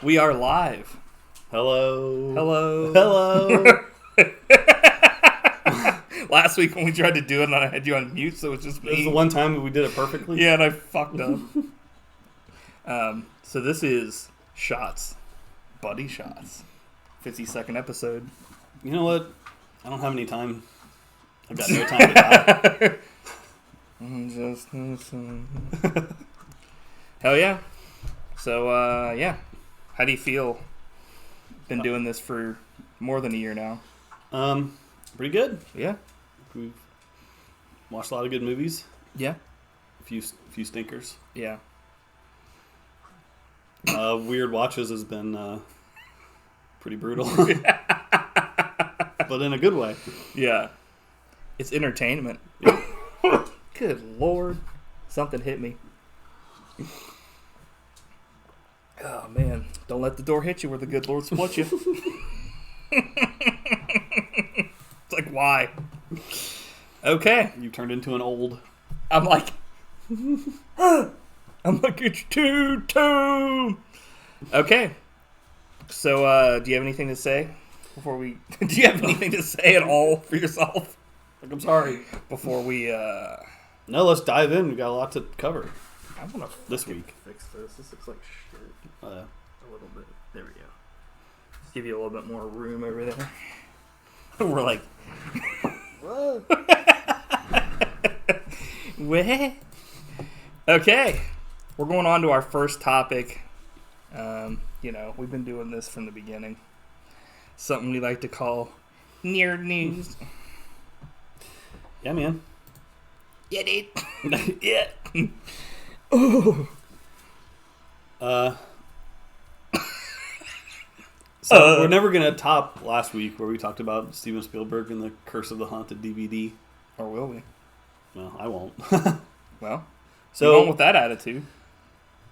We are live. Hello. Hello. Hello. Last week when we tried to do it and I had you on mute, so it was just me. This is the one time we did it perfectly. Yeah, and I fucked up. So this is Shotz. Buddy Shotz. 50-second episode. You know what? I don't have any time. I've got no time to die. Hell yeah. So, yeah. How do you feel? Been doing this for more than a year now. Pretty good. Yeah. We've watched a lot of good movies. Yeah. A few stinkers. Yeah. Weird Watches has been pretty brutal. But in a good way. Yeah. It's entertainment. Yeah. Good Lord. Something hit me. Oh, man. Don't let the door hit you where the good Lord split you. It's like, why? Okay. You turned into an old... I'm like, it's two. Okay. So, do you have anything to say before we... Do you have anything to say at all for yourself? Like, I'm sorry. Before we, No, let's dive in. We've got a lot to cover I want to this week. fix this. This looks like shit. Uh, A little bit. There we go. Just give you a little bit more room over there. We're like, whoa. What? Okay. We're going on to our first topic. We've been doing this from the beginning. Something we like to call Nerd News. yeah, man. Yeah, dude. Yeah. Oh. So we're never going to top last week where we talked about Steven Spielberg and the Curse of the Haunted DVD. Or will we? Well, I won't. Well, So going with that attitude.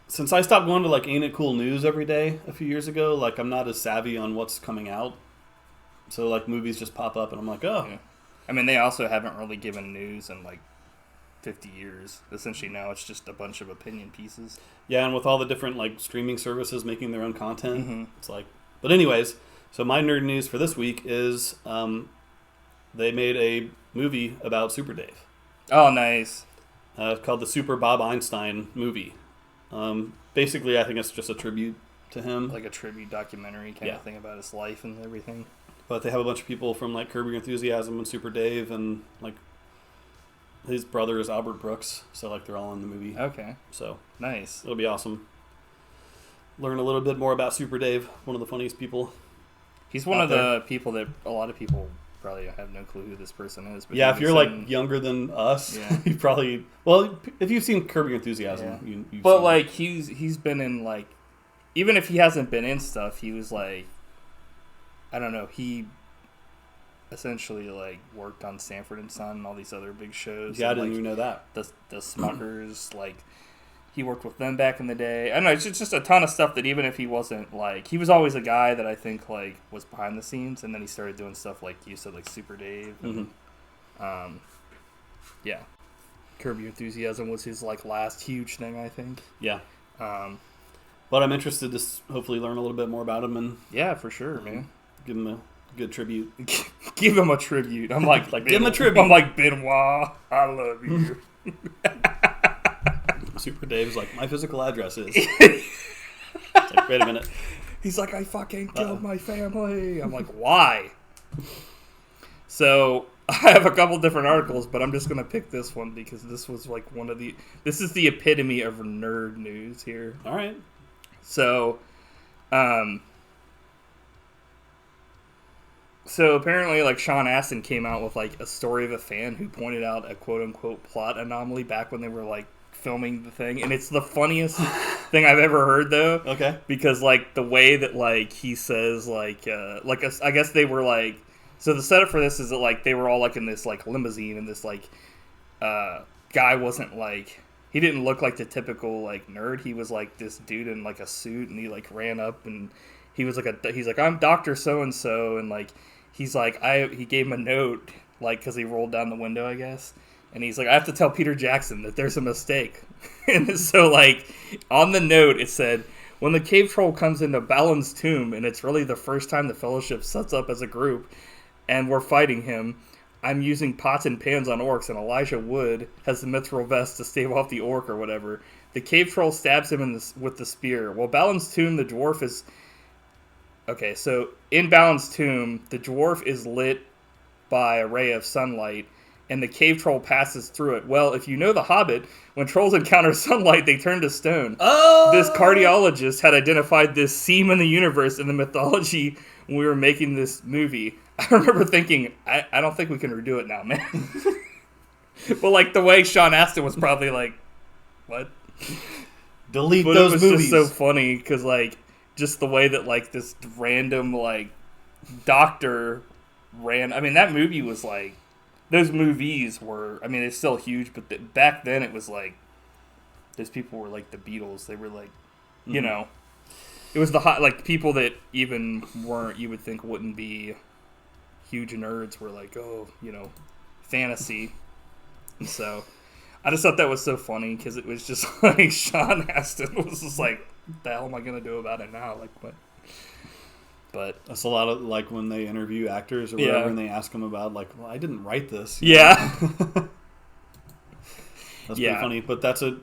Since I stopped going to like Ain't It Cool News every day a few years ago, like I'm not as savvy on what's coming out. So like movies just pop up and I'm like, oh. Yeah. I mean, they also haven't really given news in like 50 years. Essentially now it's just a bunch of opinion pieces. Yeah, and with all the different like streaming services making their own content, Mm-hmm. it's like... But anyways, so my nerd news for this week is they made a movie about Super Dave. Oh, nice. It's called the Super Bob Einstein movie. Basically, I think it's just a tribute to him. Like a tribute documentary kind of thing about his life and everything. But they have a bunch of people from like Curb Your Enthusiasm and Super Dave, and like his brother is Albert Brooks, so like they're all in the movie. Okay. So Nice. it'll be awesome. Learn a little bit more about Super Dave, one of the funniest people. He's one of the people that a lot of people probably have no clue who this person is. But Yeah, if you're like younger than us, you probably... Well, if you've seen Curb Your Enthusiasm, you've But seen like he's been in like... Even if he hasn't been in stuff, he was like... I don't know, he essentially like worked on Sanford and Son and all these other big shows. Yeah, I and, didn't like, even know that. The Smuckers, like... He worked with them back in the day. I don't know, it's just a ton of stuff that even if he wasn't, like... He was always a guy that I think, like, was behind the scenes, and then he started doing stuff like you said, like Super Dave. And, yeah. Curb Your Enthusiasm was his, like, last huge thing, I think. Yeah. But I'm interested to hopefully learn a little bit more about him and... Yeah, for sure, man. Give him a good tribute. Give him a tribute. I'm like give him a tribute. I'm like, Benoit, I love you. Super Dave's like, my physical address is. It's like, wait a minute. He's like, I fucking killed my family. I'm like, why? So, I have a couple different articles, but I'm just going to pick this one because this was like this is the epitome of nerd news here. All right. So apparently, like, Sean Astin came out with, like, a story of a fan who pointed out a quote-unquote plot anomaly back when they were, like, filming the thing, and it's the funniest thing I've ever heard, though. Okay. Because, like, the way that, like, he says, I guess they were, like... So the setup for this is that, like, they were all, like, in this, like, limousine, and this, like, guy wasn't, like... He didn't look like the typical, like, nerd. He was, like, this dude in, like, a suit, and he, like, ran up, and he was, like, he's like, I'm Dr. So-and-so, and, like, he's like, he gave him a note, like, because he rolled down the window, I guess. And he's like, I have to tell Peter Jackson that there's a mistake. And so, like, on the note, it said, when the cave troll comes into Balin's tomb, and it's really the first time the Fellowship sets up as a group, and we're fighting him, I'm using pots and pans on orcs, and Elijah Wood has the mithril vest to stave off the orc or whatever. The cave troll stabs him with the spear. While Balin's tomb, the dwarf is... Okay, so in Balin's tomb, the dwarf is lit by a ray of sunlight, and the cave troll passes through it. Well, if you know The Hobbit, when trolls encounter sunlight, they turn to stone. Oh! This cardiologist had identified this seam in the universe in the mythology when we were making this movie. I remember thinking, I don't think we can redo it now, man. But, like, the way Sean Astin was probably like, what? Delete but those movies. It was just so funny, because, like, just the way that, like, this random, like, doctor ran... I mean, that movie was, like... Those movies were... I mean, it's still huge, but back then it was, like... Those people were, like, the Beatles. They were, like, you know... It was the hot... Like, people that even weren't... You would think wouldn't be huge nerds were, like, oh, you know, fantasy. And so... I just thought that was so funny, because it was just, like, Sean Astin was just like, what the hell am I going to do about it now? Like, what? But that's a lot of, like, when they interview actors or whatever, and they ask them about, like, well, I didn't write this. Yeah. That's pretty funny, but that's a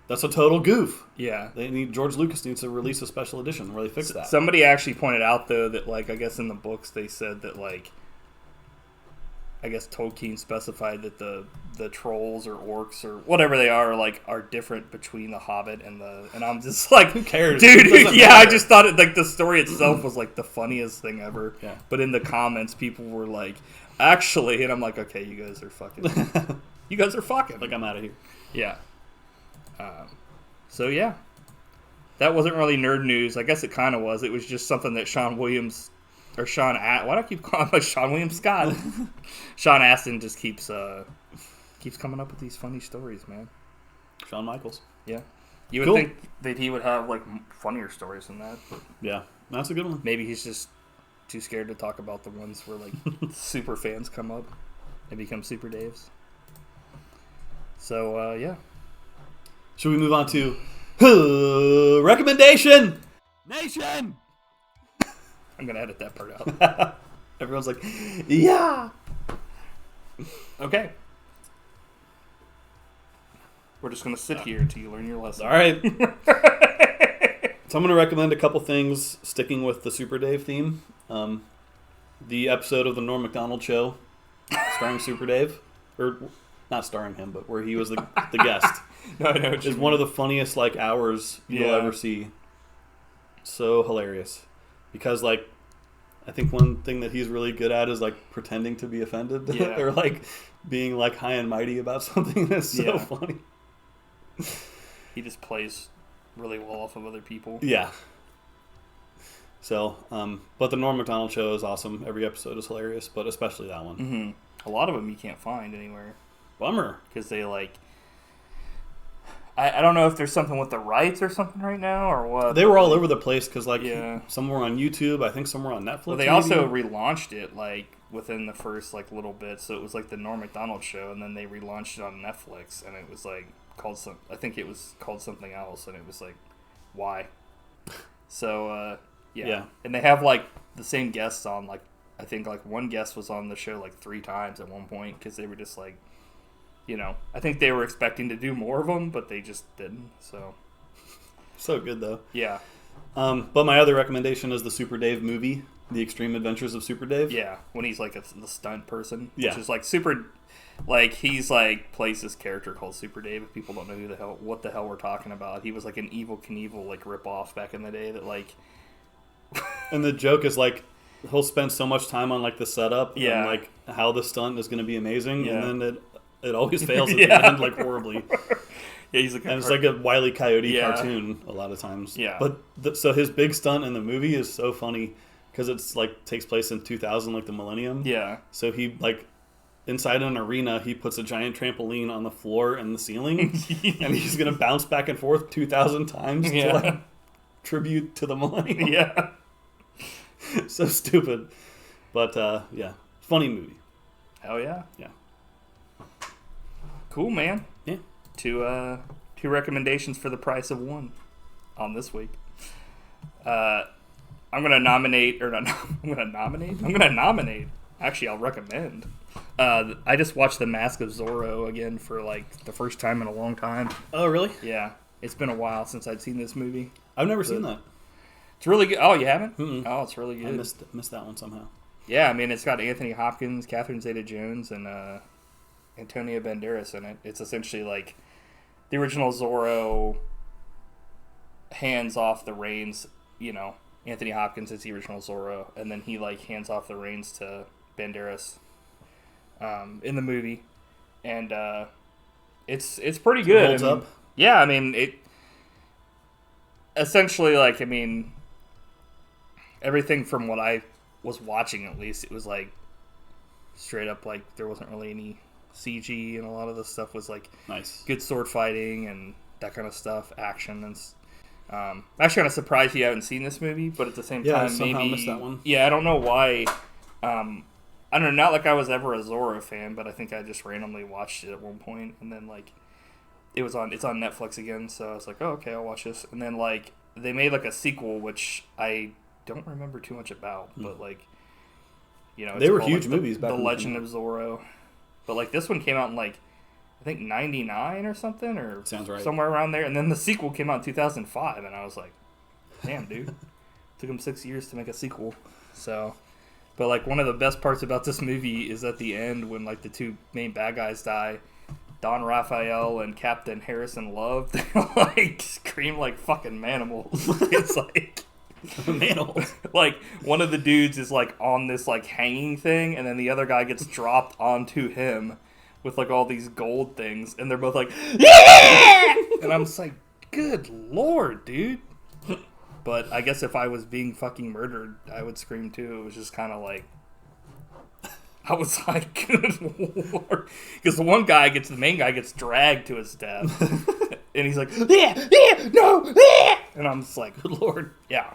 total goof. Yeah. George Lucas needs to release a special edition where they fix that. Somebody actually pointed out, though, that, like, I guess in the books they said that, like, I guess Tolkien specified that the trolls or orcs or whatever they are different between the Hobbit and I'm just like, who cares, dude? Yeah, I just thought like the story itself was like the funniest thing ever. Yeah. But in the comments, people were like, actually, and I'm like, okay, you guys are fucking. Like, I'm out of here. Yeah. So yeah, that wasn't really nerd news. I guess it kind of was. It was just something that Sean Williams. Or Sean... Why do I keep calling him like Sean William Scott? Sean Astin just keeps coming up with these funny stories, man. Shawn Michaels. Yeah. You would think that he would have, like, funnier stories than that. But yeah, that's a good one. maybe he's just too scared to talk about the ones where, like, super fans come up and become Super Daves. So, yeah. Should we move on to recommendation nation? I'm going to edit that part out. Everyone's like, yeah. Okay. We're just going to sit here until you learn your lesson. All right. So I'm going to recommend a couple things sticking with the Super Dave theme. The episode of the Norm Macdonald Show starring Super Dave. Or not starring him, but where he was the guest. No, I know what you is mean. one of the funniest, like, hours you'll ever see. So hilarious. Because, like, I think one thing that he's really good at is, like, pretending to be offended. Yeah. Or, like, being, like, high and mighty about something that's so funny. He just plays really well off of other people. Yeah. So, but the Norm Macdonald Show is awesome. Every episode is hilarious, but especially that one. Mm-hmm. A lot of them you can't find anywhere. Bummer. Because they, like... I don't know if there's something with the rights or something right now or what. They were all over the place because, like, Yeah. some were on YouTube. I think some were on Netflix. Well, they also relaunched it, like, within the first, like, little bit. So it was, like, the Norm Macdonald Show, and then they relaunched it on Netflix, and it was, like, I think it was called something else, and it was, like, why? So, yeah. And they have, like, the same guests on, like, I think, like, one guest was on the show, like, 3 times at one point, because they were just, like, you know, I think they were expecting to do more of them, but they just didn't, so. So good, though. Yeah. But my other recommendation is the Super Dave movie, The Extreme Adventures of Super Dave. Yeah, when he's, like, the stunt person. Yeah. Which is, like, super... Like, he's, like, plays this character called Super Dave. If people don't know what the hell we're talking about. He was, like, an Evel Knievel, like, rip-off back in the day that, like... And the joke is, like, he'll spend so much time on, like, the setup Yeah. and, like, how the stunt is going to be amazing, Yeah. and then it always fails at Yeah. the end, like, horribly. Yeah, he's like And it's like a Wile E. Coyote Yeah. cartoon a lot of times. Yeah. But so his big stunt in the movie is so funny because it's, like, takes place in 2000, like, the millennium. Yeah. So he, like, inside an arena, he puts a giant trampoline on the floor and the ceiling, and he's going to bounce back and forth 2,000 times Yeah. to, like, tribute to the millennium. Yeah. So stupid. But, yeah. Funny movie. Hell yeah. Yeah. Cool, man. Yeah. Two recommendations for the price of one on this week. I'm gonna nominate, or not. I'm gonna nominate. Actually, I'll recommend. I just watched The Mask of Zorro again for like the first time in a long time. Oh, really? Yeah, it's been a while since I'd seen this movie. I've never seen that. It's really good. Oh, you haven't? Mm-mm. Oh, it's really good. I missed that one somehow. Yeah, I mean, it's got Anthony Hopkins, Catherine Zeta-Jones, and Antonio Banderas in it. It's essentially like the original Zorro hands off the reins, Anthony Hopkins is the original Zorro, and then he like hands off the reins to Banderas in the movie, and it's pretty good. Holds up. Yeah, I mean it. Essentially, like everything from what I was watching, at least, it was like straight up like there wasn't really any CG, and a lot of the stuff was like nice, good sword fighting and that kind of stuff, action and. I'm actually kind of surprised you haven't seen this movie, but at the same time, I somehow maybe missed that one. Yeah, I don't know why. I don't know, not like I was ever a Zorro fan, but I think I just randomly watched it at one point, and then like it's on Netflix again, so I was like, oh, okay, I'll watch this. And then like they made like a sequel, which I don't remember too much about, but like they were huge movies back The then. Legend of Zorro, but like this one came out in like I think 99 or something, or sounds right, somewhere around there. And then the sequel came out in 2005, and I was like, damn, dude. Took them 6 years to make a sequel. So, but like one of the best parts about this movie is at the end when like the two main bad guys die, Don Raphael and Captain Harrison Love, they like scream like fucking manimals. It's like manimals. Like one of the dudes is like on this like hanging thing, and then the other guy gets dropped onto him with like all these gold things, and they're both like, yeah! And I'm just like, good lord, dude. But I guess if I was being fucking murdered, I would scream too. It was just kind of like, I was like, good lord. Because the main guy gets dragged to his death. And he's like, yeah, no, yeah! And I'm just like, good lord, yeah.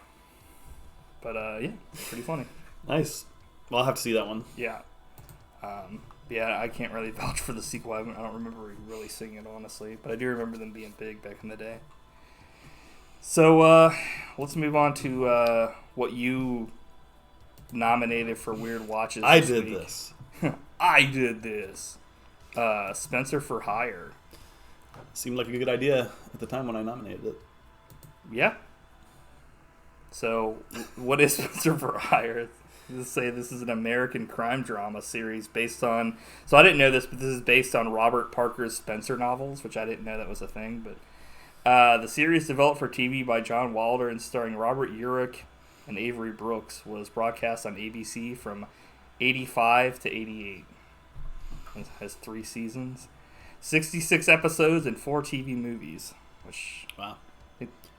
But yeah, pretty funny. Nice. Well, I'll have to see that one. Yeah. Yeah, I can't really vouch for the sequel. I don't remember really seeing it, honestly. But I do remember them being big back in the day. So, let's move on to what you nominated for Weird Watches I this did week. this. I did this. Spenser for Hire. Seemed like a good idea at the time when I nominated it. Yeah. So, what is Spenser for Hire? Let's say this is an American crime drama series based on... So I didn't know this, but this is based on Robert Parker's Spenser novels, which I didn't know that was a thing. But the series, developed for TV by John Wilder and starring Robert Urich and Avery Brooks, was broadcast on ABC from 85 to 88. It has 3 seasons, 66 episodes, and 4 TV movies. Which, wow.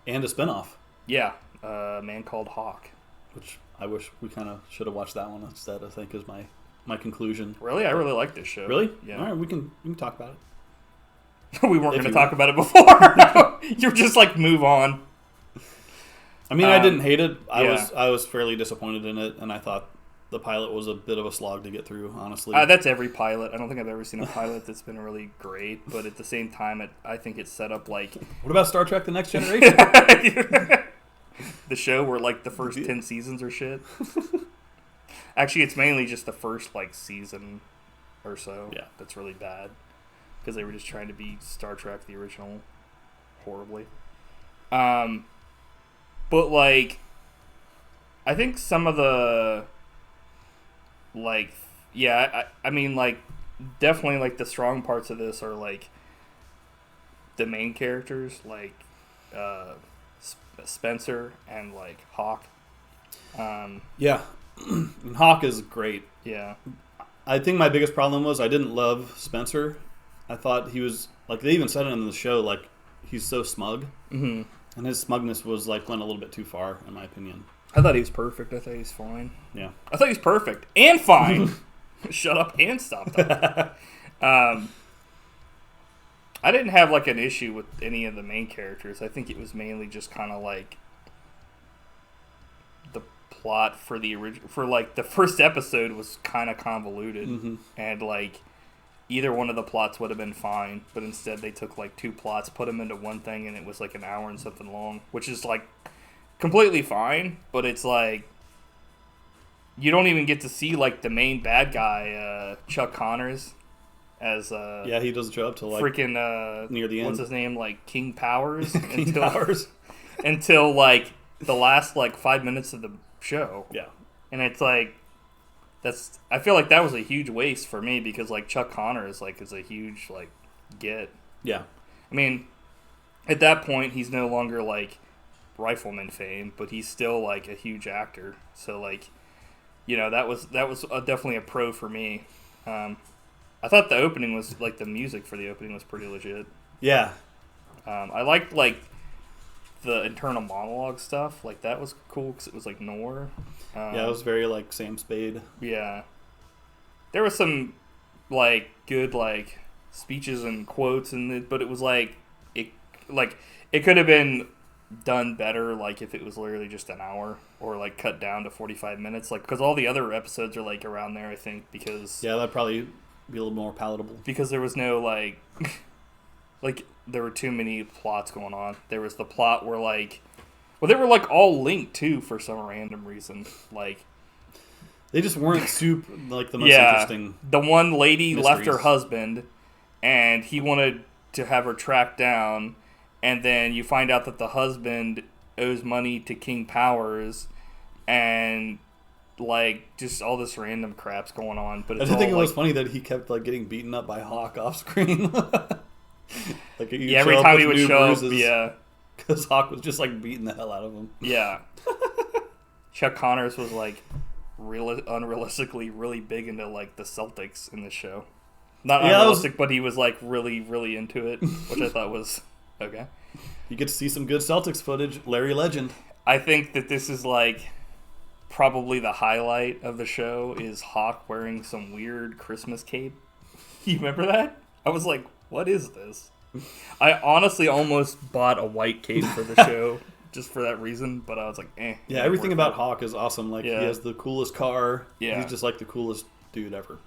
And a spinoff. Yeah, A Man Called Hawk. Which... I wish we kind of should have watched that one instead, I think, is my conclusion. Really? I really like this show. Really? Yeah. All right, we can talk about it. We weren't going to talk about it before. You're just like, move on. I mean, I didn't hate it. Yeah. I was fairly disappointed in it, and I thought the pilot was a bit of a slog to get through, honestly. That's every pilot. I don't think I've ever seen a pilot that's been really great, but at the same time, I think it's set up like... What about Star Trek The Next Generation? The show where like the first 10 seasons are shit. Actually, it's mainly just the first like season or so that's really bad, because they were just trying to be Star Trek the original horribly. But like I think some of the like I mean like definitely like the strong parts of this are like the main characters, like Spenser and like Hawk. Yeah. And Hawk is great. Yeah. I think my biggest problem was I didn't love Spenser. I thought he was, like, they even said it in the show, like, he's so smug. Mm-hmm. And his smugness was, like, went a little bit too far, in my opinion. I thought he was perfect. I thought he was fine. Yeah. I thought he was perfect and fine. Shut up and stop talking. I didn't have, like, an issue with any of the main characters. I think it was mainly just kind of, like, the plot for the original... For, like, the first episode was kind of convoluted. Mm-hmm. And, like, either one of the plots would have been fine. But instead they took, like, 2 plots, put them into one thing, and it was, like, an hour and something long. Which is, like, completely fine, but it's like you don't even get to see like the main bad guy, Chuck Connors, as he doesn't show up till like freaking near the end. What's his name? Like King Powers. Powers until like the last like 5 minutes of the show. Yeah, and it's like I feel like that was a huge waste for me because like Chuck Connors like is a huge like get. Yeah, I mean, at that point he's no longer like Rifleman fame, but he's still like a huge actor. So like, you know, that was definitely a pro for me. I thought the opening was like the music for the opening was pretty legit. Yeah, I liked like the internal monologue stuff. Like that was cool because it was like noir. It was very like Sam Spade. Yeah, there was some like good like speeches and quotes in it, but it was like it could have been done better, like if it was literally just an hour or like cut down to 45 minutes, like because all the other episodes are like around there, I think, because that'd probably be a little more palatable because there was no like like there were too many plots going on. There was the plot where like they were like all linked too for some random reason, like they just weren't like the most interesting. The one lady mysteries. left her husband and he wanted to have her tracked down. And then you find out that the husband owes money to King Powers, and like just all this random crap's going on. But it's I think it was funny that he kept like getting beaten up by Hawk off screen. Like every time he would show up, because Hawk was just like beating the hell out of him. Yeah, Chuck Connors was like unrealistically really big into like the Celtics in this show. Not unrealistic, but he was like really, really into it, which I thought was. Okay. You get to see some good Celtics footage. Larry Legend. I think that this is like probably the highlight of the show is Hawk wearing some weird Christmas cape. You remember that? I was like, what is this? I honestly almost bought a white cape for the show just for that reason, but I was like, eh. Yeah, everything about Hawk is awesome. Like, he has the coolest car. Yeah. He's just like the coolest dude ever.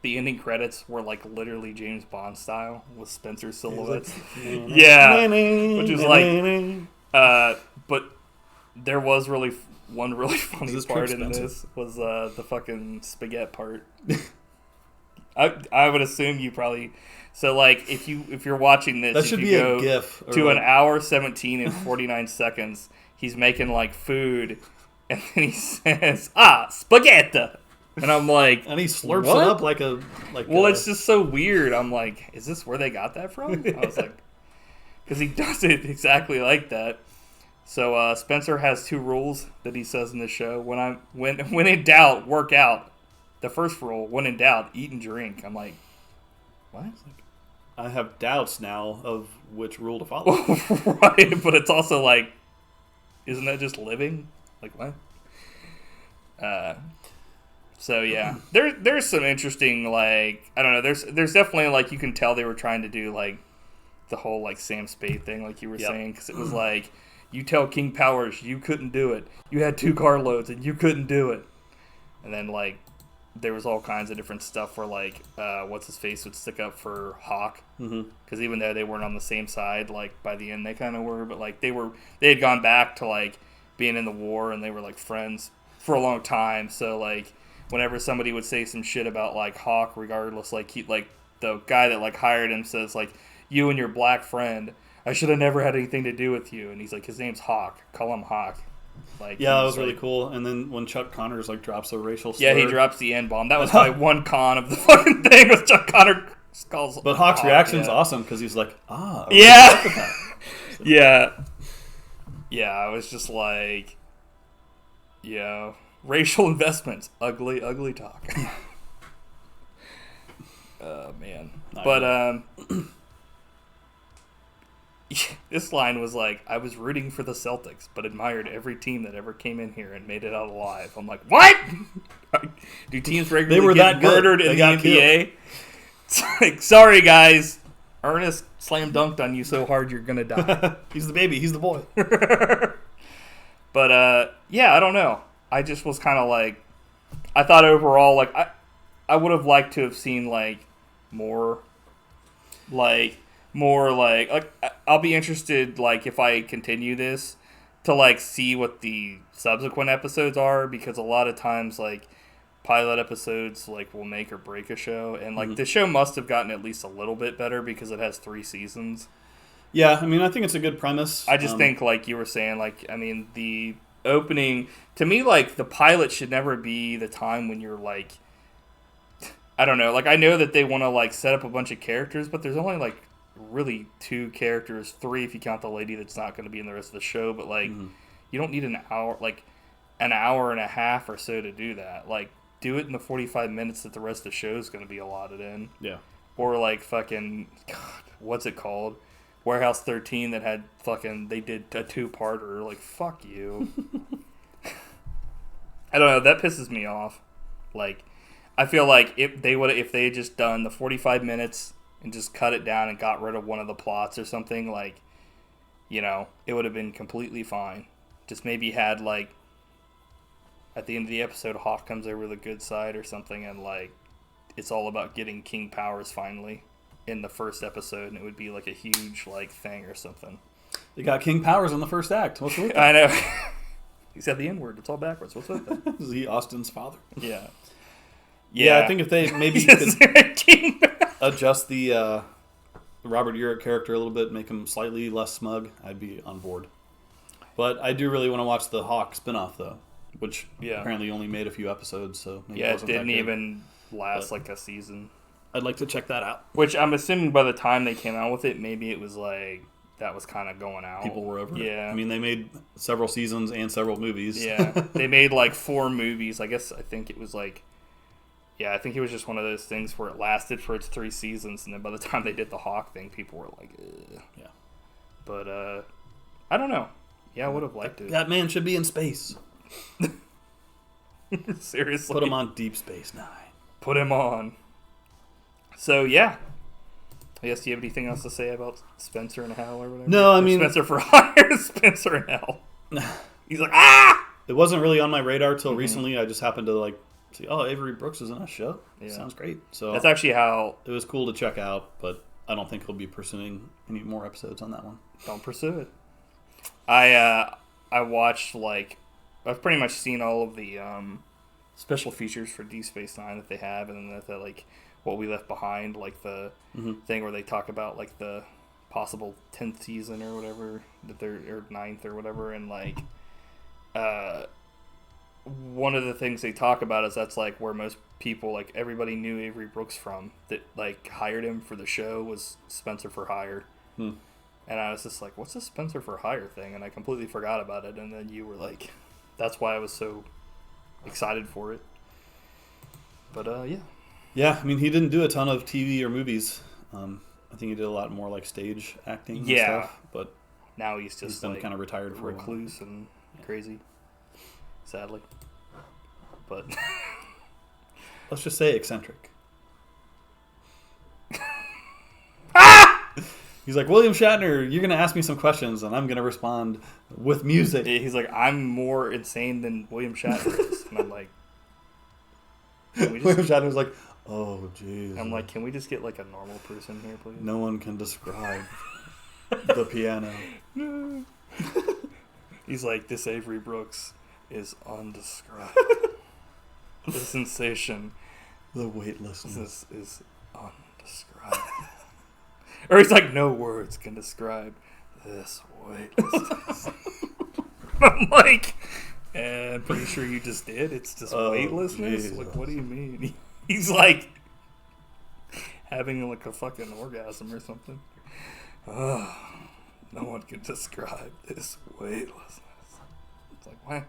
The ending credits were like literally James Bond style with Spenser silhouettes. Like, yeah, which is like, but there was really one really funny part in this was the fucking spaghetti part. I would assume you probably like if you're watching this, that should be a GIF to an hour 17 and 49 seconds. He's making like food, and then he says, spaghetti. And I'm like, and he slurps it up like a it's just so weird. I'm like, is this where they got that from? I was like, because he does it exactly like that. So Spenser has 2 rules that he says in the show. When in doubt, work out. The first rule, when in doubt, eat and drink. I'm like, what? I have doubts now of which rule to follow. Right, but it's also like, isn't that just living? Like what? So yeah, there's some interesting like I don't know. There's definitely like you can tell they were trying to do like the whole like Sam Spade thing, like you were saying, because it was like you tell King Powers you couldn't do it. You had 2 carloads and you couldn't do it. And then like there was all kinds of different stuff where like what's his face would stick up for Hawk, because even though they weren't on the same side, like by the end they kind of were, but like they had gone back to like being in the war and they were like friends for a long time. So like. Whenever somebody would say some shit about like Hawk, regardless, like the guy that like hired him says like, you and your black friend, I should have never had anything to do with you. And he's like, his name's Hawk, call him Hawk. Like that was really cool. And then when Chuck Connors like drops a racial slur, he drops the N-bomb. That was my one con of the fucking thing was Chuck Connor calls. But Hawk's reaction's awesome because he's like, yeah, yeah. I was just like, racial investments, ugly talk. Man. But this line was like, I was rooting for the Celtics, but admired every team that ever came in here and made it out alive. I'm like, what? Do teams regularly get murdered in the NBA? It's like, sorry guys, Ernest slam dunked on you so hard you're gonna die. He's the baby, he's the boy. But I don't know. I just was kind of like, I thought overall, like, I would have liked to have seen, like, more, like, more like I'll be interested, like, if I continue this, to, like, see what the subsequent episodes are, because a lot of times, like, pilot episodes, like, will make or break a show, and, like, the show must have gotten at least a little bit better because it has 3 seasons. Yeah, I mean, I think it's a good premise. I just think, like you were saying, like, I mean, the opening, to me, like, the pilot should never be the time when you're, like, I don't know, like, I know that they want to, like, set up a bunch of characters, but there's only, like, really 2 characters, 3 if you count the lady that's not going to be in the rest of the show, but, like, you don't need an hour and a half or so to do that. Like, do it in the 45 minutes that the rest of the show is going to be allotted in. Yeah. Or, like, fucking, God, what's it called? Warehouse 13 that had fucking, they did a 2-parter. Like, fuck you. I don't know, that pisses me off. Like, I feel like if they had just done the 45 minutes and just cut it down and got rid of one of the plots or something, like, you know, it would have been completely fine. Just maybe had, like, at the end of the episode, Hawk comes over the good side or something, and, like, it's all about getting King Powers finally in the first episode, and it would be, like, a huge, like, thing or something. They got King Powers in the first act. What's with that? I know. He said the N-word. It's all backwards. What's with that? Is he Austin's father? Yeah. Yeah, I think if they maybe could adjust the Robert Urich character a little bit, make him slightly less smug, I'd be on board. But I do really want to watch the Hawk spinoff, though, which apparently only made a few episodes, so maybe it wasn't didn't even last like a season. I'd like to check that out. Which I'm assuming by the time they came out with it, maybe it was like that was kind of going out. People were over it. Yeah. I mean, they made several seasons and several movies. Yeah. They made like 4 movies. I think it was like, I think it was just one of those things where it lasted for its 3 seasons, and then by the time they did the Hawk thing, people were like, ugh. Yeah. But, I don't know. Yeah, I would have liked it. That man should be in space. Seriously. Put him on Deep Space Nine. Put him on. So, yeah. I guess, do you have anything else to say about Spenser and Hal or whatever? No, I mean... Spenser for Hire, Spenser and Hal. He's like, ah! It wasn't really on my radar till recently. I just happened to, like, see, oh, Avery Brooks is in a show. Yeah. Sounds great. So that's actually how... It was cool to check out, but I don't think he'll be pursuing any more episodes on that one. Don't pursue it. I watched, like... I've pretty much seen all of the special features for Deep Space Nine that they have, and then the like, What We Left Behind, like the thing where they talk about, like, the possible 10th season or whatever, that they're, or 9th or whatever, and, like... one of the things they talk about is that's, like, where most people, like, everybody knew Avery Brooks from, that, like, hired him for the show, was Spenser for Hire. And I was just like, what's this Spenser for Hire thing? And I completely forgot about it, and then you were like, that's why I was so excited for it. But, yeah. Yeah, I mean, he didn't do a ton of TV or movies. I think he did a lot more, like, stage acting and stuff, but now he's just, been like, kind of retired for recluse and crazy. Sadly. But let's just say eccentric. He's like, William Shatner, you're going to ask me some questions, and I'm going to respond with music. He's like, I'm more insane than William Shatner is. And I'm like... William Shatner's like, oh, jeez. I'm like, can we just get, like, a normal person here, please? No one can describe the piano. He's like, this Avery Brooks is undescribed. The sensation. The weightlessness is undescribed. Or he's like, no words can describe this weightlessness. I'm like, I'm pretty sure you just did. It's just weightlessness. Jesus. Like, what do you mean? He's like having like a fucking orgasm or something. No one can describe this weightlessness. It's like, what?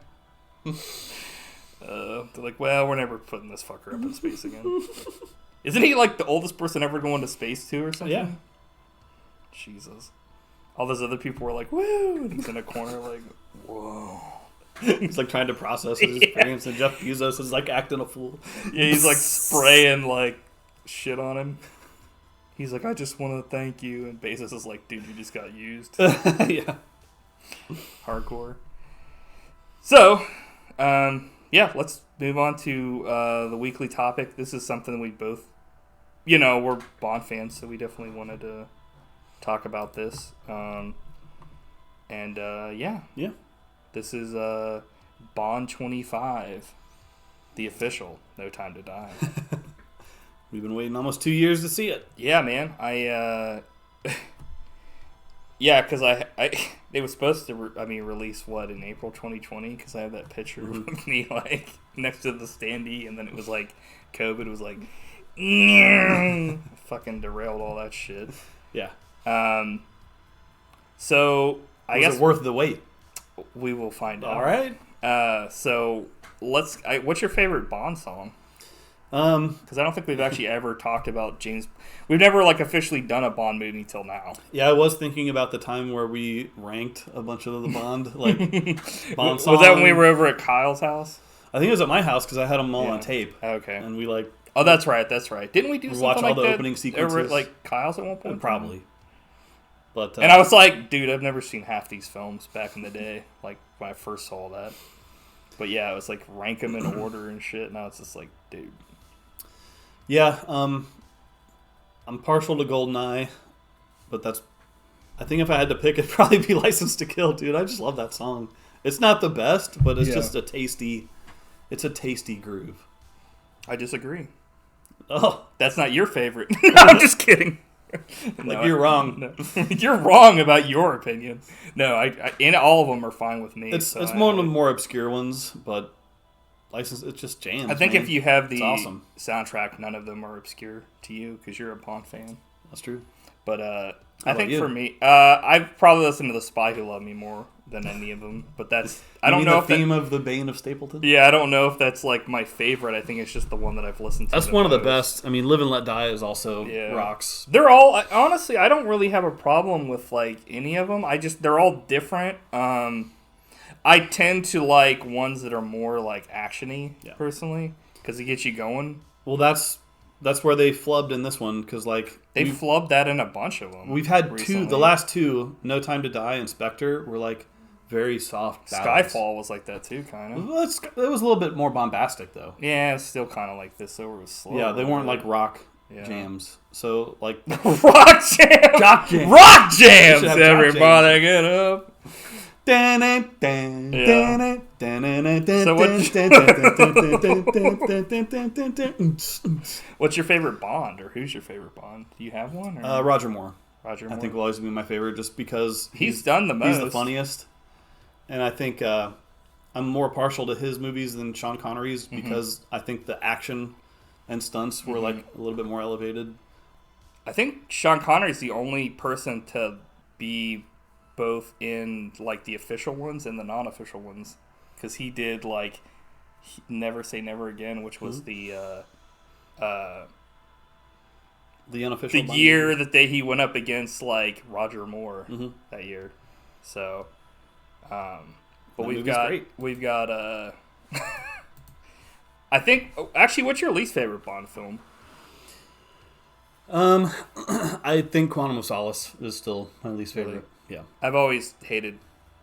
They're like, well, we're never putting this fucker up in space again. Isn't he like the oldest person ever going to space too or something? Yeah. Jesus. All those other people were like, woo! And he's in a corner like, whoa. He's like trying to process his experience, and Jeff Bezos is like acting a fool. Yeah, he's like spraying like shit on him. He's like, I just want to thank you. And Bezos is like, dude, you just got used. Yeah. Hardcore. So, yeah, let's move on to the weekly topic. This is something we both, we're Bond fans, so we definitely wanted to talk about this. Yeah. This is Bond 25, the official No Time to Die. We've been waiting almost 2 years to see it. Yeah, man. Yeah, because they were supposed to release what in April 2020, because I have that picture of me like next to the standee, and then it was like COVID was like fucking derailed all that shit. Yeah. So I guess it worth the wait? We will find out. All right. So what's your favorite Bond song? Because I don't think we've actually ever talked about James. We've never like officially done a Bond movie until now. Yeah, I was thinking about the time where we ranked a bunch of the Bond Bond songs. Was that when we were over at Kyle's house? I think it was at my house because I had them all on tape. Okay. And we like. Oh, that's right. Didn't we do something watch all like the that opening sequences over at like Kyle's at one point? Probably. But and I was like, dude, I've never seen half these films back in the day. Like when I first saw that. But yeah, it was like rank them in order and shit. Now it's just like, dude. Yeah, I'm partial to GoldenEye, but I think if I had to pick, it'd probably be License to Kill, dude. I just love that song. It's not the best, but it's just a tasty groove. I disagree. Oh. That's not your favorite. I'm just kidding. No, you're wrong. No. You're wrong about your opinion. No, and all of them are fine with me. It's one of the more obscure ones, but License, it's just jams. I think if you have the awesome. soundtrack, none of them are obscure to you because you're a Bond fan. That's true. But I think for me, I probably listen to The Spy Who Loved Me more than any of them. But that's I don't know if the theme of the Bane of Stapleton. Yeah, I don't know if that's like my favorite. I think it's just the one that I've listened to. That's one of the best. I mean, Live and Let Die is also rocks. They're all honestly. I don't really have a problem with like any of them. They're all different. I tend to like ones that are more like action-y, personally, because it gets you going. Well, that's where they flubbed in this one, because like they flubbed that in a bunch of them. We've had recently. The last two, No Time to Die and Spectre, were like very soft ballads. Skyfall was like that too, kind of. Well, it was a little bit more bombastic though. Yeah, it's still kind of like this. So it was slow. Yeah, they weren't like rock jams. So like rock jams, jock jams, rock jams. Everybody get up. So what's your favorite Bond, or who's your favorite Bond? Do you have one? Or? Roger Moore. Roger Moore. I think will always be my favorite, just because he's done the most. He's the funniest, and I think I'm more partial to his movies than Sean Connery's because I think the action and stunts were like a little bit more elevated. I think Sean Connery's the only person to be both in like the official ones and the non-official ones, because he did like Never Say Never Again, which was the unofficial year that he went up against like Roger Moore that year. So, but we've got I think actually, what's your least favorite Bond film? I think Quantum of Solace is still my least favorite. Really? Yeah, I've always hated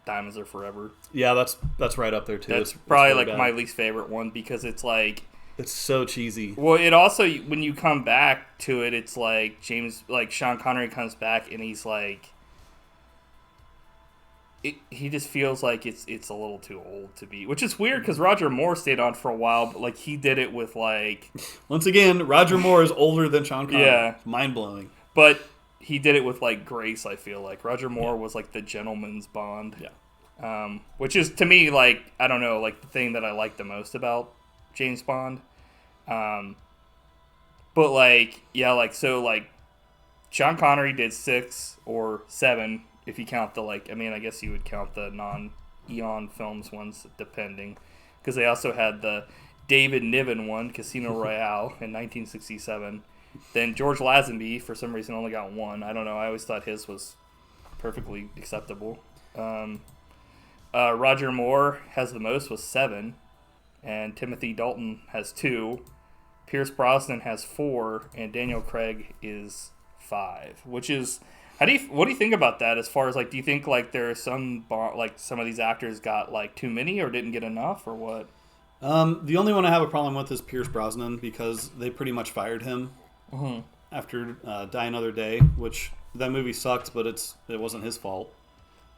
Diamonds Are Forever. Yeah, that's right up there too. That's probably really like my least favorite one, because it's like it's so cheesy. Well, it also, when you come back to it, it's like Sean Connery comes back and he's like, he just feels like it's a little too old to be, which is weird because Roger Moore stayed on for a while, but like he did it with like once again, Roger Moore is older than Sean Connery. Yeah, mind blowing. But he did it with like grace. I feel like Roger Moore was like the gentleman's Bond. Yeah, which is to me like, I don't know, like the thing that I like the most about James Bond. But like Sean Connery did 6 or 7. If you count the I guess you would count the non-Eon Films ones, depending. Because they also had the David Niven one, Casino Royale, in 1967. Then George Lazenby, for some reason, only got 1. I don't know. I always thought his was perfectly acceptable. Roger Moore has the most with 7. And Timothy Dalton has 2. Pierce Brosnan has 4. And Daniel Craig is 5. Which is... what do you think about that? As far as do you think there are some of these actors got too many or didn't get enough or what? The only one I have a problem with is Pierce Brosnan, because they pretty much fired him after Die Another Day, which that movie sucked, but it wasn't his fault.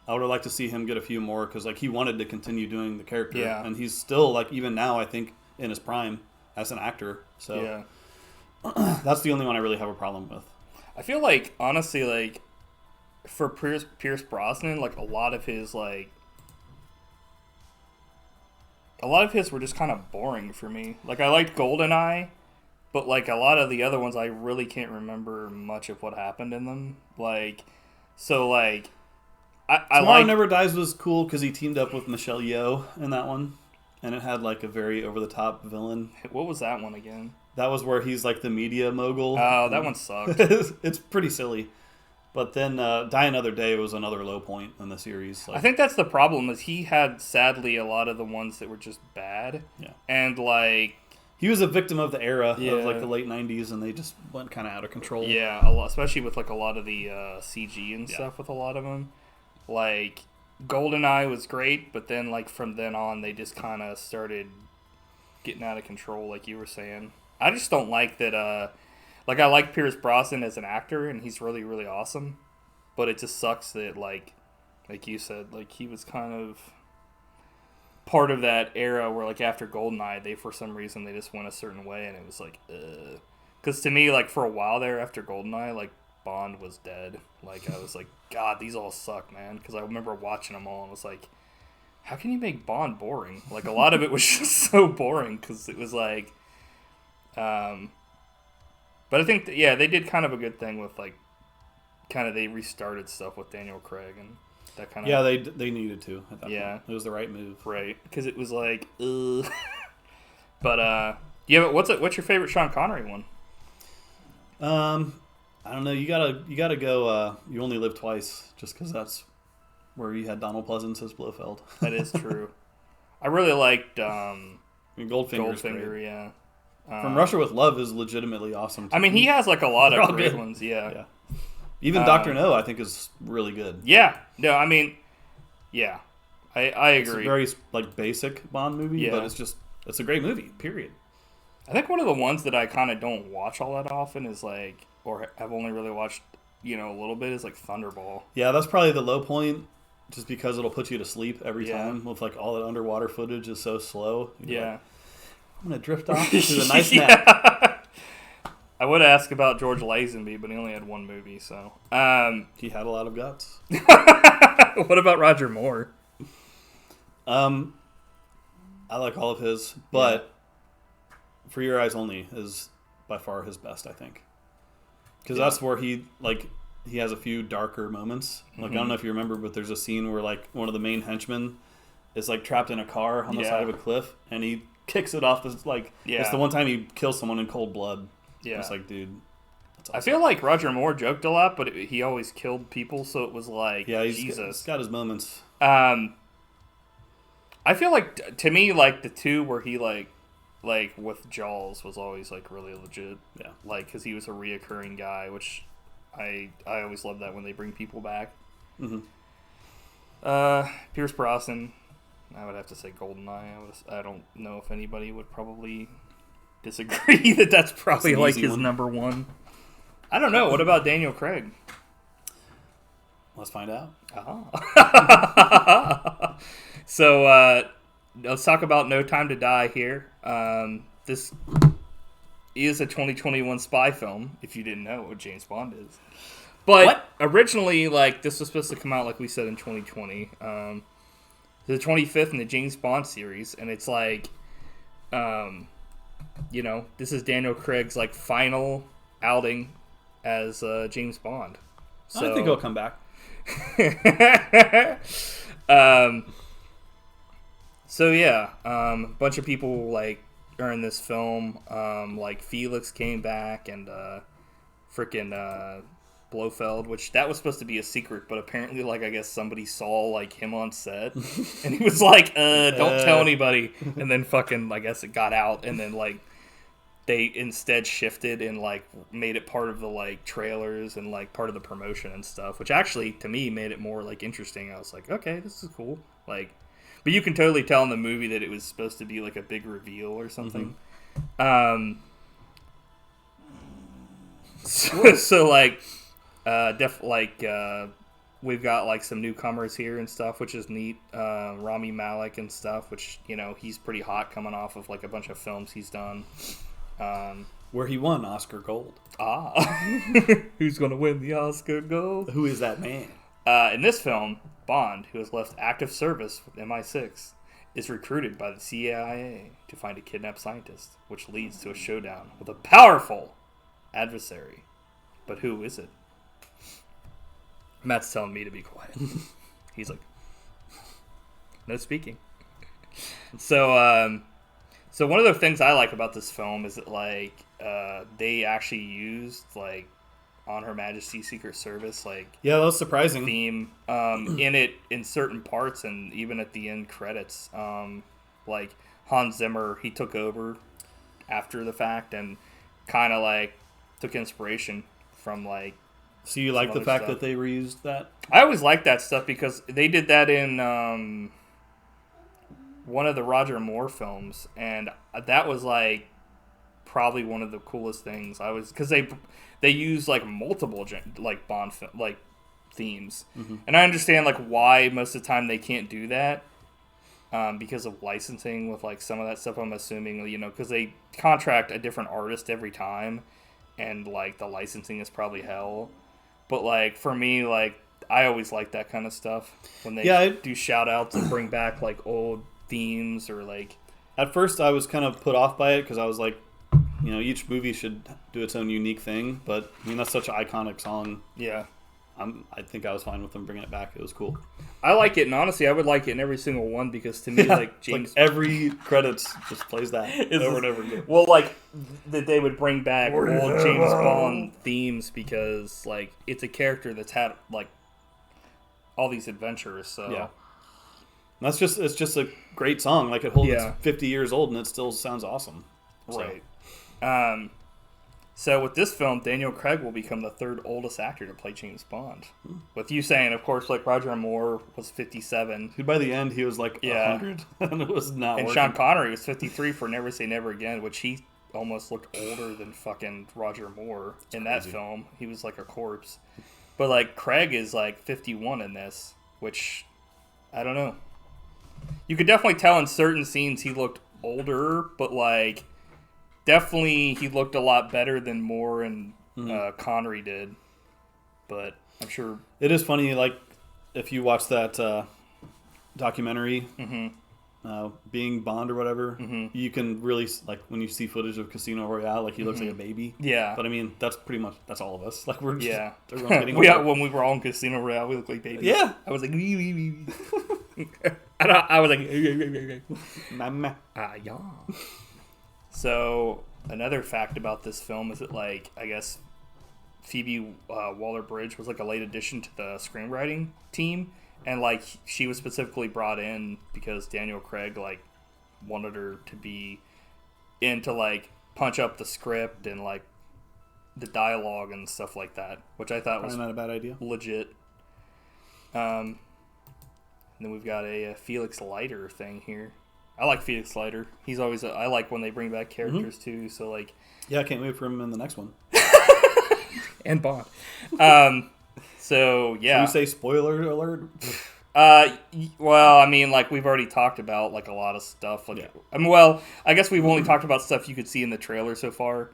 I would have liked to see him get a few more because like he wanted to continue doing the character, and he's still like even now I think in his prime as an actor. So that's the only one I really have a problem with. I feel like honestly, like for Pierce Brosnan, like a lot of his were just kind of boring for me. Like I liked GoldenEye, but like a lot of the other ones, I really can't remember much of what happened in them. Like, so like. Tomorrow Never Dies was cool because he teamed up with Michelle Yeoh in that one, and it had like a very over-the-top villain. What was that one again? That was where he's like the media mogul. Oh, that one sucked. It's pretty silly. But then Die Another Day was another low point in the series. Like, I think that's the problem, is he had, sadly, a lot of the ones that were just bad. Yeah. And like... He was a victim of the era of like the late 90s, and they just went kind of out of control. Yeah, a lot, especially with like a lot of the CG and stuff with a lot of them. Like, GoldenEye was great, but then, like, from then on, they just kind of started getting out of control, like you were saying. I just don't like that, like, I like Pierce Brosnan as an actor, and he's really, really awesome, but it just sucks that, like you said, like, he was kind of part of that era where, like, after GoldenEye, they, for some reason, they just went a certain way, and it was like, because to me, like, for a while there, after GoldenEye, like, Bond was dead. Like, I was like, God, these all suck, man. Because I remember watching them all and was like, how can you make Bond boring? Like, a lot of it was just so boring because it was like, but I think, they did kind of a good thing with, like, kind of they restarted stuff with Daniel Craig and that kind of. Yeah, they needed to at that point. It was the right move. Right. Because it was like, ugh. But, yeah, but what's your favorite Sean Connery one? I don't know. You gotta go. You Only Live Twice, just because that's where you had Donald Pleasance as Blofeld. That is true. I really liked Goldfinger. Yeah. From Russia with Love is legitimately awesome. I mean, he has like a lot of great ones. Yeah. Even Dr. No, I think, is really good. Yeah. No, I mean, yeah, I agree. It's a very like basic Bond movie, but it's a great movie. Period. I think one of the ones that I kind of don't watch all that often is like, or have only really watched, a little bit, is like Thunderball. Yeah, that's probably the low point, just because it'll put you to sleep every time with like all that underwater footage is so slow. You're like, I'm gonna drift off to a nice nap. I would ask about George Lazenby, but he only had one movie, so he had a lot of guts. What about Roger Moore? I like all of his, but For Your Eyes Only is by far his best, I think. Because that's where he has a few darker moments. Like, I don't know if you remember, but there's a scene where, like, one of the main henchmen is, like, trapped in a car on the side of a cliff, and he kicks it off this, like, it's the one time he kills someone in cold blood. Yeah. It's like, dude, that's awesome. I feel like Roger Moore joked a lot, but he always killed people, so it was like, he's got his moments. I feel like, to me, like, the two where he, like with Jaws was always like really legit. Yeah. Like, because he was a reoccurring guy, which I always love that when they bring people back. Mm-hmm. Pierce Brosnan, I would have to say GoldenEye. I don't know if anybody would probably disagree that that's probably like his number one. I don't know. What about Daniel Craig? Let's find out. So, let's talk about No Time to Die here. This is a 2021 spy film, if you didn't know what James Bond is. But originally, like, this was supposed to come out, like we said, in 2020. The 25th in the James Bond series, and it's like, this is Daniel Craig's, like, final outing as James Bond. So, I think he'll come back. A bunch of people like are in this film. Like Felix came back and freaking Blofeld, which that was supposed to be a secret, but apparently, like, I guess somebody saw like him on set, and he was like, "Don't tell anybody." And then fucking, I guess it got out, and then like they instead shifted and like made it part of the like trailers and like part of the promotion and stuff, which actually to me made it more like interesting. I was like, okay, this is cool, like. But you can totally tell in the movie that it was supposed to be like a big reveal or something. Mm-hmm. So like, We've got like some newcomers here and stuff, which is neat. Rami Malek and stuff, which, you know, he's pretty hot coming off of like a bunch of films he's done. Where he won Oscar Gold. Who's gonna win the Oscar Gold? Who is that man? In this film, Bond, who has left active service with MI6, is recruited by the CIA to find a kidnapped scientist, which leads to a showdown with a powerful adversary. But who is it? Matt's telling me to be quiet. He's like, no speaking. So one of the things I like about this film is that, like, they actually used, like, On Her Majesty's Secret Service, like, yeah, that was surprising theme in it in certain parts, and even at the end credits. Like, Hans Zimmer, he took over after the fact and kind of, like, took inspiration from, like, so you like the fact that they reused that? I always like that stuff because they did that in one of the Roger Moore films, and that was like probably one of the coolest things. Because they use like multiple like Bond like themes, and I understand like why most of the time they can't do that because of licensing with like some of that stuff. I'm assuming, you know, because they contract a different artist every time, and like the licensing is probably hell. But, like, for me, like, I always like that kind of stuff when they do shout-outs and bring back, like, old themes or, like... At first, I was kind of put off by it because I was like, you know, each movie should do its own unique thing. But, I mean, that's such an iconic song. Yeah. I think I was fine with them bringing it back. It was cool. I like it, and honestly, I would like it in every single one because to me, like, James... Like every credits just plays that over and over again. Well, like, that they would bring back old James Bond themes because, like, it's a character that's had, like, all these adventures, so... Yeah. It's just a great song. Like, it's 50 years old, and it still sounds awesome. Right. So with this film, Daniel Craig will become the third oldest actor to play James Bond. With you saying, of course, like Roger Moore was 57. By the end, he was like 100, and it was not. And working. Sean Connery was 53 for Never Say Never Again, which he almost looked older than fucking Roger Moore in that film. He was like a corpse. But like Craig is like 51 in this, which I don't know. You could definitely tell in certain scenes he looked older, but like. Definitely, he looked a lot better than Moore and Connery did, but I'm sure... It is funny, like, if you watch that documentary, Being Bond or whatever, you can really, like, when you see footage of Casino Royale, like, he looks like a baby. Yeah. But, I mean, that's all of us. Like, we're just... Yeah. Everyone's getting older. When we were all in Casino Royale, we looked like babies. Yeah. I was like... I was like... Mama. Yeah. So, another fact about this film is that, like, I guess Phoebe Waller-Bridge was, like, a late addition to the screenwriting team. And, like, she was specifically brought in because Daniel Craig, like, wanted her to be in to, like, punch up the script and, like, the dialogue and stuff like that. Which I thought was not a bad idea. Legit. And then we've got a Felix Leiter thing here. I like Felix Leiter. He's always... I like when they bring back characters, too, so, like... Yeah, I can't wait for him in the next one. And Bond. So, yeah. Should we say spoiler alert? Well, I mean, like, we've already talked about, like, a lot of stuff. Like, I mean, well, I guess we've only talked about stuff you could see in the trailer so far.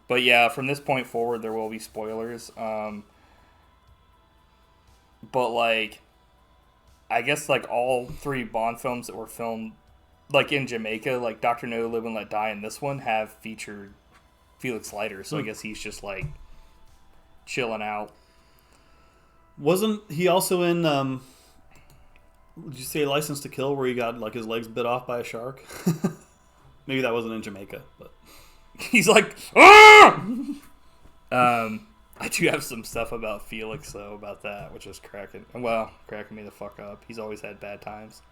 But, yeah, from this point forward, there will be spoilers. But, like, I guess, like, all three Bond films that were filmed... Like in Jamaica, like Dr. No Live and Let Die and this one have featured Felix Leiter, so I guess he's just like chilling out. Wasn't he also in did you say License to Kill where he got like his legs bit off by a shark? Maybe that wasn't in Jamaica, but he's like ah! I do have some stuff about Felix though about that, which is cracking me the fuck up. He's always had bad times.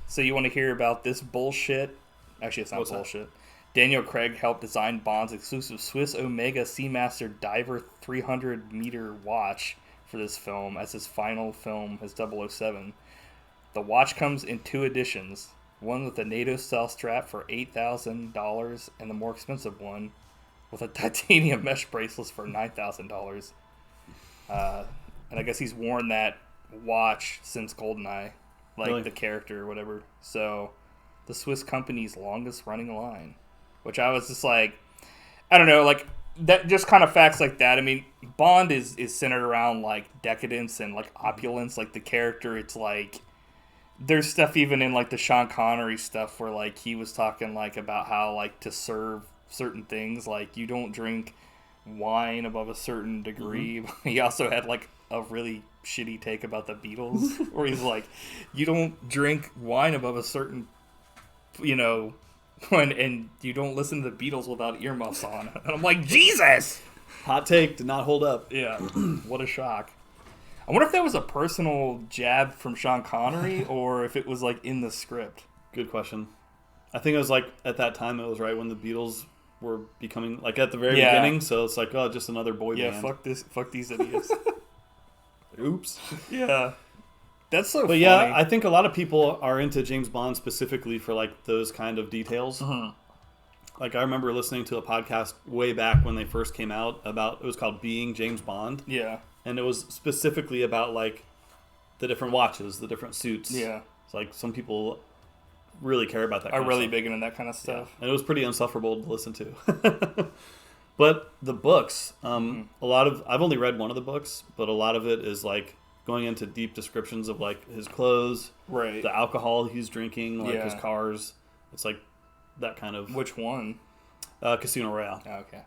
So you want to hear about this bullshit? Actually, it's not bullshit. Daniel Craig helped design Bond's exclusive Swiss Omega Seamaster Diver 300-meter watch for this film as his final film as 007. The watch comes in two editions, one with a NATO-style strap for $8,000 and the more expensive one with a titanium mesh bracelet for $9,000. And I guess he's worn that watch since GoldenEye, like Really? the character or whatever. So, the Swiss company's longest running line, which I was just like, I don't know, like that, just kind of facts like that. I mean, Bond is centered around like decadence and like opulence. Like the character, it's like there's stuff even in like the Sean Connery stuff where like he was talking like about how like to serve certain things, like you don't drink wine above a certain degree. He also had like a really shitty take about the Beatles where he's like, you don't drink wine above a certain, you know, and you don't listen to the Beatles without earmuffs on. And I'm like, Jesus! Hot take, did not hold up. Yeah. What a shock. I wonder if that was a personal jab from Sean Connery or if it was like in the script. Good question. I think it was like at that time it was right when the Beatles were becoming like at the very beginning, so it's like, oh, just another boy band. Yeah, fuck these idiots. Oops. Yeah. That's so But funny. yeah, I think a lot of people are into James Bond specifically for like those kind of details. Like I remember listening to a podcast way back when they first came out about, it was called Being James Bond. Yeah. And it was specifically about like the different watches, the different suits. Yeah. It's like some people really care about that kind Are of really stuff. big into that kind of stuff. Yeah. And it was pretty insufferable to listen to. But the books, a lot of, I've only read one of the books, but a lot of it is like going into deep descriptions of like his clothes, Right. the alcohol he's drinking, like Yeah. his cars. It's like that kind of Which one? Casino Royale. Oh, okay.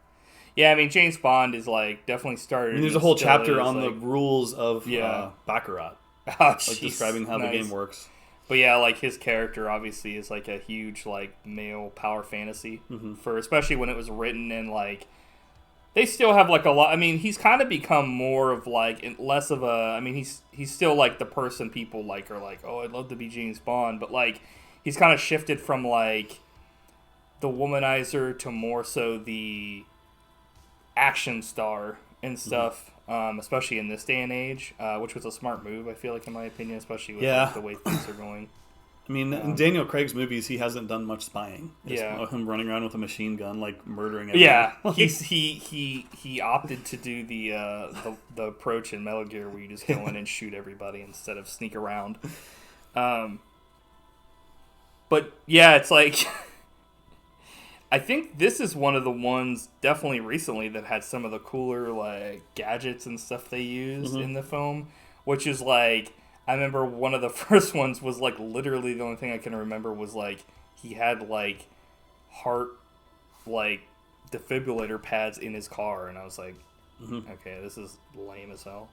Yeah, I mean, James Bond is like definitely started. I mean, there's a and whole still chapter is, on like, the rules of Yeah. Baccarat, Oh, like jeez. describing how the Nice. game works. But yeah, like his character obviously is like a huge like male power fantasy for, especially when it was written in like, they still have like a lot. I mean, he's kind of become more of like less of a. I mean, he's still like the person people like are like, oh, I'd love to be James Bond, but like he's kind of shifted from like the womanizer to more so the action star and stuff. Especially in this day and age, which was a smart move, I feel like, in my opinion, especially with like, the way things are going. I mean, in Daniel Craig's movies, he hasn't done much spying. Just Yeah. him running around with a machine gun, like murdering everyone. Yeah, he opted to do the approach in Metal Gear where you just go in and shoot everybody instead of sneak around. But yeah, it's like I think this is one of the ones definitely recently that had some of the cooler like gadgets and stuff they used in the film, which is like, I remember one of the first ones was like literally the only thing I can remember was like he had like heart like defibrillator pads in his car, and I was like, okay, this is lame as hell.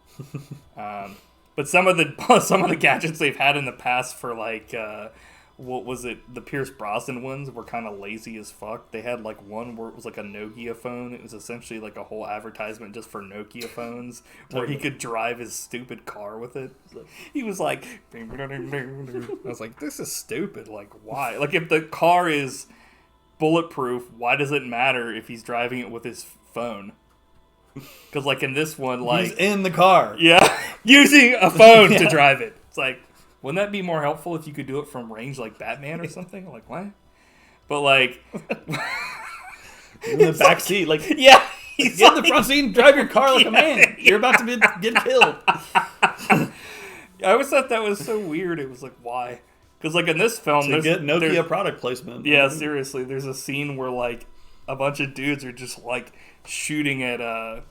But some of the gadgets they've had in the past for like what was it? The Pierce Brosnan ones were kind of lazy as fuck. They had like one where it was like a Nokia phone. It was essentially like a whole advertisement just for Nokia phones, where he could drive his stupid car with it. He was like, I was like, this is stupid. Like, why? Like, if the car is bulletproof, why does it matter if he's driving it with his phone? Because like in this one, like he's in the car. Yeah, using a phone to drive it. It's like, wouldn't that be more helpful if you could do it from range like Batman or something? Like, what? But, like... in the back seat. Like, yeah, he's get in the front seat and drive your car like a man. You're about to get killed. I always thought that was so weird. It was like, why? Because, like, in this film... To get Nokia product placement. Yeah, seriously. There's a scene where, like, a bunch of dudes are just, like, shooting at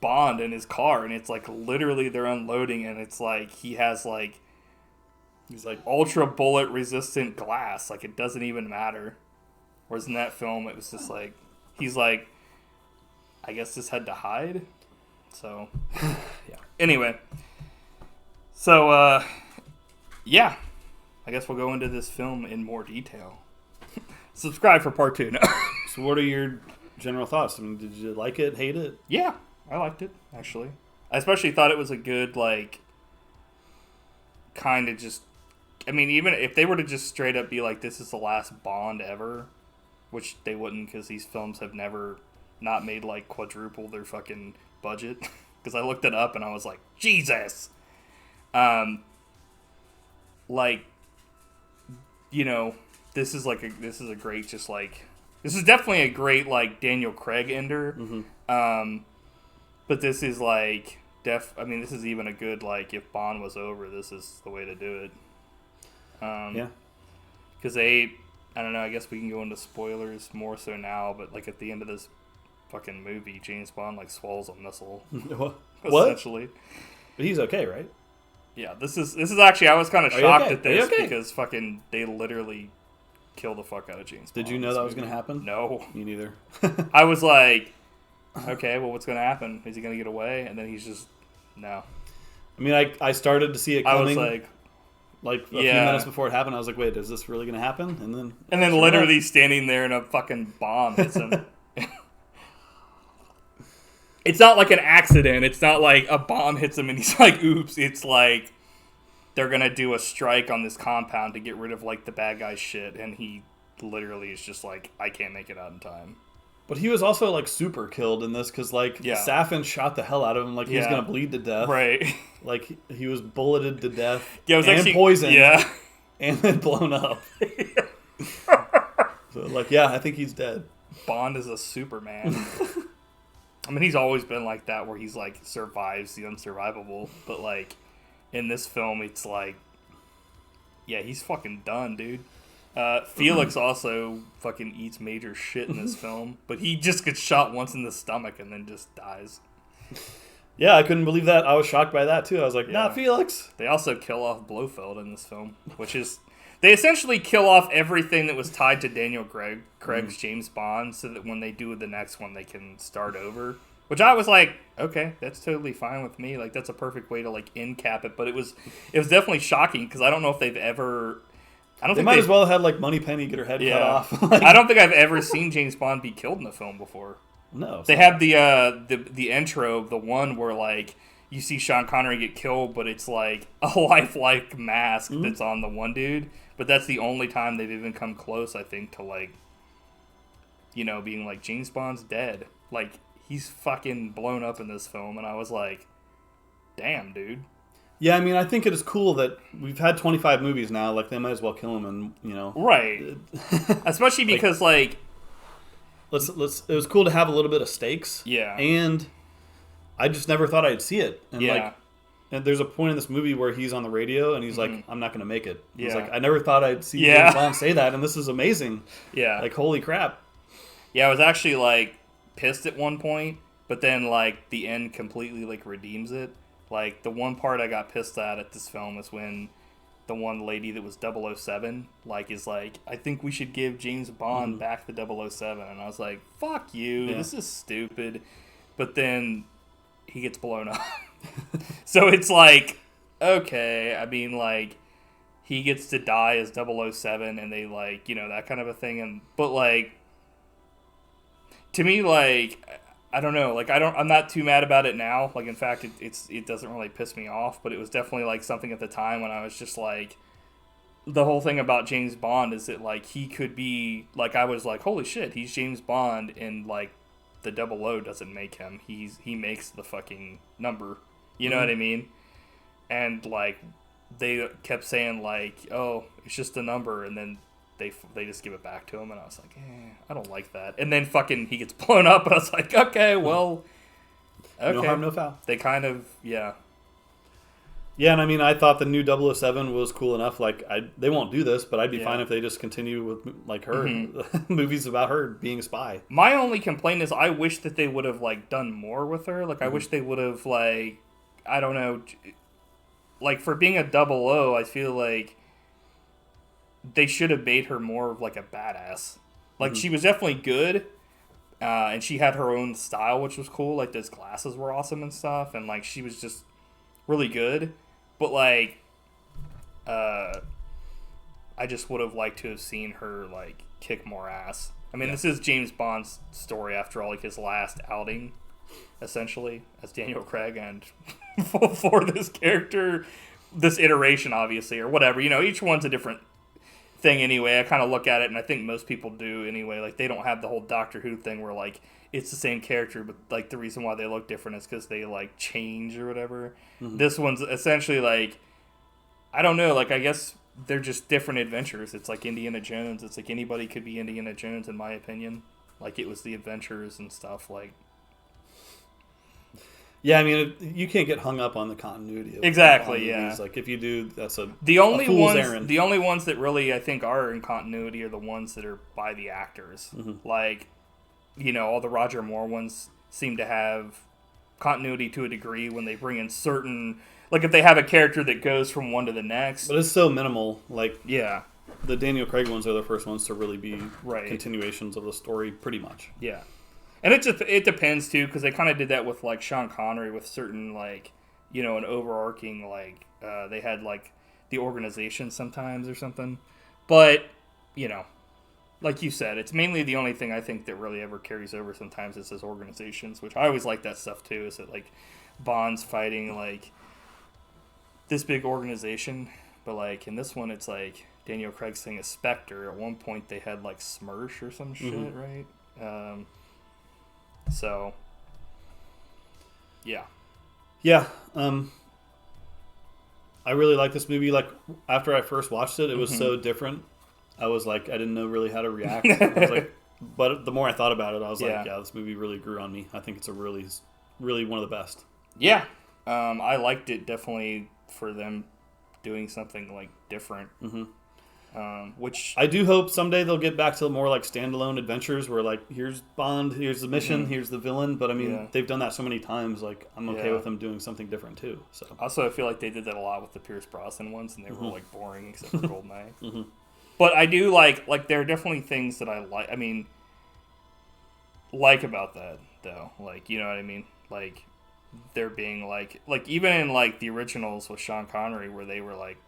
Bond in his car. And it's, like, literally they're unloading. And it's, like, he has, like... He's like ultra bullet resistant glass. Like, it doesn't even matter. Whereas in that film, it was just like, he's like, I guess this had to hide. So, yeah. Anyway. So, yeah. I guess we'll go into this film in more detail. Subscribe for part 2. No. So what are your general thoughts? I mean, did you like it, hate it? Yeah, I liked it, actually. I especially thought it was a good, like, kind of just... I mean, even if they were to just straight up be like, this is the last Bond ever, which they wouldn't because these films have never not made, like, quadruple their fucking budget. Because I looked it up and I was like, Jesus! Like, you know, this is a great just, like, This is definitely a great, like, Daniel Craig ender. But this is, like, this is even a good, like, if Bond was over, this is the way to do it. Yeah. Because I don't know, I guess we can go into spoilers more so now, but, like, at the end of this fucking movie, James Bond, like, swallows a missile. What? Essentially. But he's okay, right? Yeah, this is actually, I was kind of shocked okay? at this because fucking they literally kill the fuck out of James Bond. Did you know that was going to happen? No. Me neither. I was like, okay, well, what's going to happen? Is he going to get away? And then he's just, no. I mean, I started to see it coming. I was like a few minutes before it happened, I was like, wait, is this really going to happen? And then literally standing there and a fucking bomb hits him. It's not like an accident. It's not like a bomb hits him and he's like, oops. It's like they're going to do a strike on this compound to get rid of, like, the bad guy's shit. And he literally is just like, I can't make it out in time. But he was also, like, super killed in this because, like, Safin shot the hell out of him. Like, he was going to bleed to death. Right. Like, he was bulleted to death. Yeah, it was actually poisoned. Yeah. And then blown up. So, like, I think he's dead. Bond is a Superman. I mean, he's always been like that, where he's, like, survives the unsurvivable. But, like, in this film, it's like, yeah, he's fucking done, dude. Felix also fucking eats major shit in this film. But he just gets shot once in the stomach and then just dies. Yeah, I couldn't believe that. I was shocked by that, too. I was like, not Felix. They also kill off Blofeld in this film, which is... They essentially kill off everything that was tied to Daniel Craig's James Bond, so that when they do the next one, they can start over. Which I was like, okay, that's totally fine with me. Like, that's a perfect way to, like, end cap it. But it was definitely shocking, because I don't know if they've ever... They might as well have had, like, Moneypenny get her head cut off. Like, I don't think I've ever seen James Bond be killed in a film before. No. They have the intro, the one where, like, you see Sean Connery get killed, but it's, like, a lifelike mask that's on the one dude. But that's the only time they've even come close, I think, to, like, you know, being like, James Bond's dead. Like, he's fucking blown up in this film. And I was like, damn, dude. Yeah, I mean, I think it is cool that we've had 25 movies now. Like, they might as well kill him and, you know. Right. Especially because, like... It was cool to have a little bit of stakes. Yeah. And I just never thought I'd see it. And, like... And there's a point in this movie where he's on the radio and he's like, I'm not going to make it. He's like, I never thought I'd see James Bond say that, and this is amazing. Yeah. Like, holy crap. Yeah, I was actually, like, pissed at one point, but then, like, the end completely, like, redeems it. Like, the one part I got pissed at this film is when the one lady that was 007, like, is like, I think we should give James Bond back the 007. And I was like, fuck you, this is stupid. But then he gets blown up. So it's like, okay, I mean, like, he gets to die as 007 and they, like, you know, that kind of a thing. But, like, to me, like, I don't know, like, I'm not too mad about it now. Like, in fact, it doesn't really piss me off, but it was definitely, like, something at the time when I was just like, the whole thing about James Bond is that, like, he could be, like, I was like, holy shit, he's James Bond, and, like, the 00 doesn't make him. He makes the fucking number. You know what I mean? And, like, they kept saying, like, oh, it's just a number, and then they just give it back to him, and I was like, I don't like that. And then fucking he gets blown up, and I was like, okay, well, okay. No harm, no foul. They kind of, yeah. Yeah, and I mean, I thought the new 007 was cool enough. Like, they won't do this, but I'd be fine if they just continue with, like, her movies about her being a spy. My only complaint is I wish that they would have, like, done more with her. Like, I wish they would have, like, I don't know, like, for being a 00, I feel like they should have made her more of, like, a badass. Like, she was definitely good, and she had her own style, which was cool. Like, those glasses were awesome and stuff, and, like, she was just really good. But, like, I just would have liked to have seen her, like, kick more ass. I mean, this is James Bond's story, after all, like, his last outing, essentially, as Daniel Craig, and for this character, this iteration, obviously, or whatever. You know, each one's a different thing anyway. I kind of look at it, and I think most people do anyway. Like, they don't have the whole Doctor Who thing where, like, it's the same character, but, like, the reason why they look different is because they, like, change or whatever. This one's essentially, like, I don't know, like, I guess they're just different adventures. It's like Indiana Jones. It's like anybody could be Indiana Jones, in my opinion. Like, it was the adventures and stuff, like... Yeah, I mean, you can't get hung up on the continuity of exactly, movies. Like, if you do, that's a only fool's ones, errand. The only ones that really, I think, are in continuity are the ones that are by the actors. Mm-hmm. Like, you know, all the Roger Moore ones seem to have continuity to a degree when they bring in certain... Like, if they have a character that goes from one to the next... But it's so minimal. Like, yeah. The Daniel Craig ones are the first ones to really be right. continuations of the story, pretty much. Yeah. And it depends, too, because they kind of did that with, like, Sean Connery with certain, like, you know, an overarching, like, they had, like, the organization sometimes or something. But, you know, like you said, it's mainly the only thing I think that really ever carries over sometimes is his organizations, which I always like that stuff, too, is that, like, Bond's fighting, like, this big organization. But, like, in this one, it's, like, Daniel Craig's saying a Spectre. At one point, they had, like, Smersh or some shit, mm-hmm. right? So, yeah. Yeah. I really like this movie. Like, after I first watched it, it was so different. I was like, I didn't know really how to react. I was like, but the more I thought about it, I was like, yeah, this movie really grew on me. I think it's a really, really one of the best. Yeah. I liked it definitely for them doing something, like, different. Mm-hmm. Which I do hope someday they'll get back to more like standalone adventures where like here's Bond, here's the mission, here's the villain. But I mean, they've done that so many times. Like, I'm okay with them doing something different too. So also, I feel like they did that a lot with the Pierce Brosnan ones, and they were like boring except for GoldenEye. But I do like there are definitely things that I like. I mean, like about that though. Like, you know what I mean? Like, there being like even in like the originals with Sean Connery, where they were like.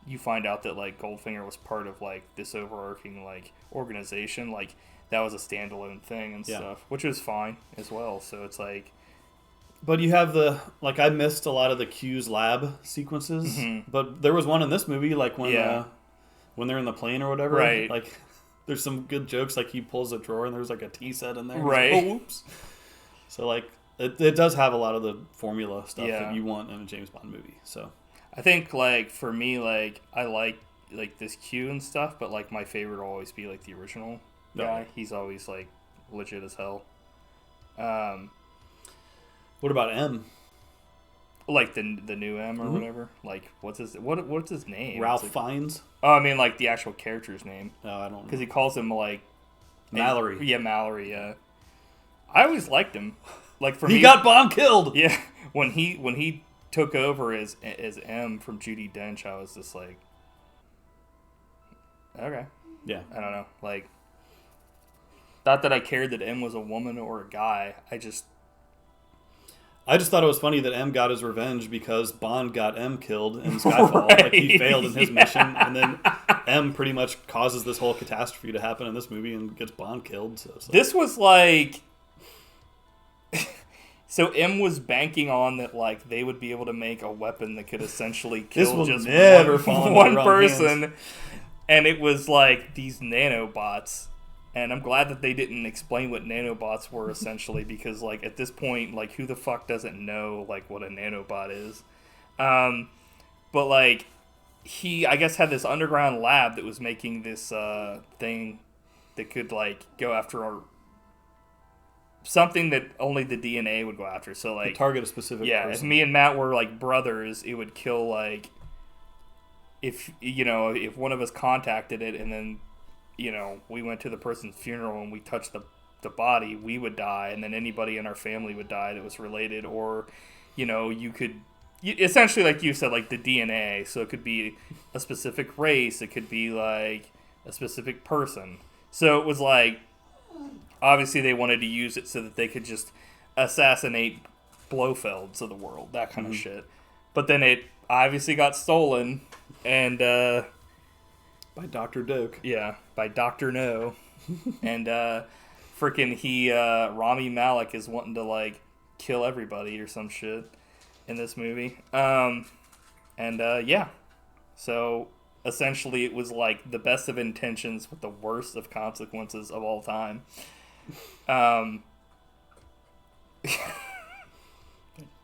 You find out that like Goldfinger was part of like this overarching like organization, like that was a standalone thing and stuff, which was fine as well. So it's like, but you have I missed a lot of the Q's lab sequences, but there was one in this movie like when they're in the plane or whatever, right? Like there's some good jokes, like he pulls a drawer and there's like a tea set in there, right? Like, oh, whoops. So like it does have a lot of the formula stuff that you want in a James Bond movie. So. I think, like, for me, like, I like this Q and stuff, but, like, my favorite will always be, like, the original guy. He's always, like, legit as hell. What about M? Like, the new M or whatever? Like, what's his name? Ralph Fiennes? Oh, I mean, like, the actual character's name. No, I don't know. Because he calls him, like... Mallory. Mallory, yeah. I always liked him. Like, for me... He got Bond killed! Yeah. When he took over as M from Judi Dench, I was just like, okay. Yeah. I don't know. Like, not that I cared that M was a woman or a guy. I just thought it was funny that M got his revenge because Bond got M killed in Skyfall. Right. Like, he failed in his mission, and then M pretty much causes this whole catastrophe to happen in this movie and gets Bond killed. So it's like, this was like... So M was banking on that, like, they would be able to make a weapon that could essentially kill just one person. Hands. And it was, like, these nanobots. And I'm glad that they didn't explain what nanobots were, essentially, because, like, at this point, like, who the fuck doesn't know, like, what a nanobot is? But, like, he, I guess, had this underground lab that was making this thing that could, like, go after our... Something that only the DNA would go after. So, like... target a specific person. If me and Matt were, like, brothers, it would kill, like... If one of us contacted it and then, you know, we went to the person's funeral and we touched the body, we would die. And then anybody in our family would die that was related. Or, you know, you could... Essentially, like you said, like, the DNA. So it could be a specific race. It could be, like, a specific person. So it was, like... Obviously, they wanted to use it so that they could just assassinate Blofelds of the world, that kind of shit. But then it obviously got stolen, and... by Dr. Doak. Yeah, by Dr. No. And freaking Rami Malek is wanting to, like, kill everybody or some shit in this movie. So... Essentially, it was like the best of intentions with the worst of consequences of all time.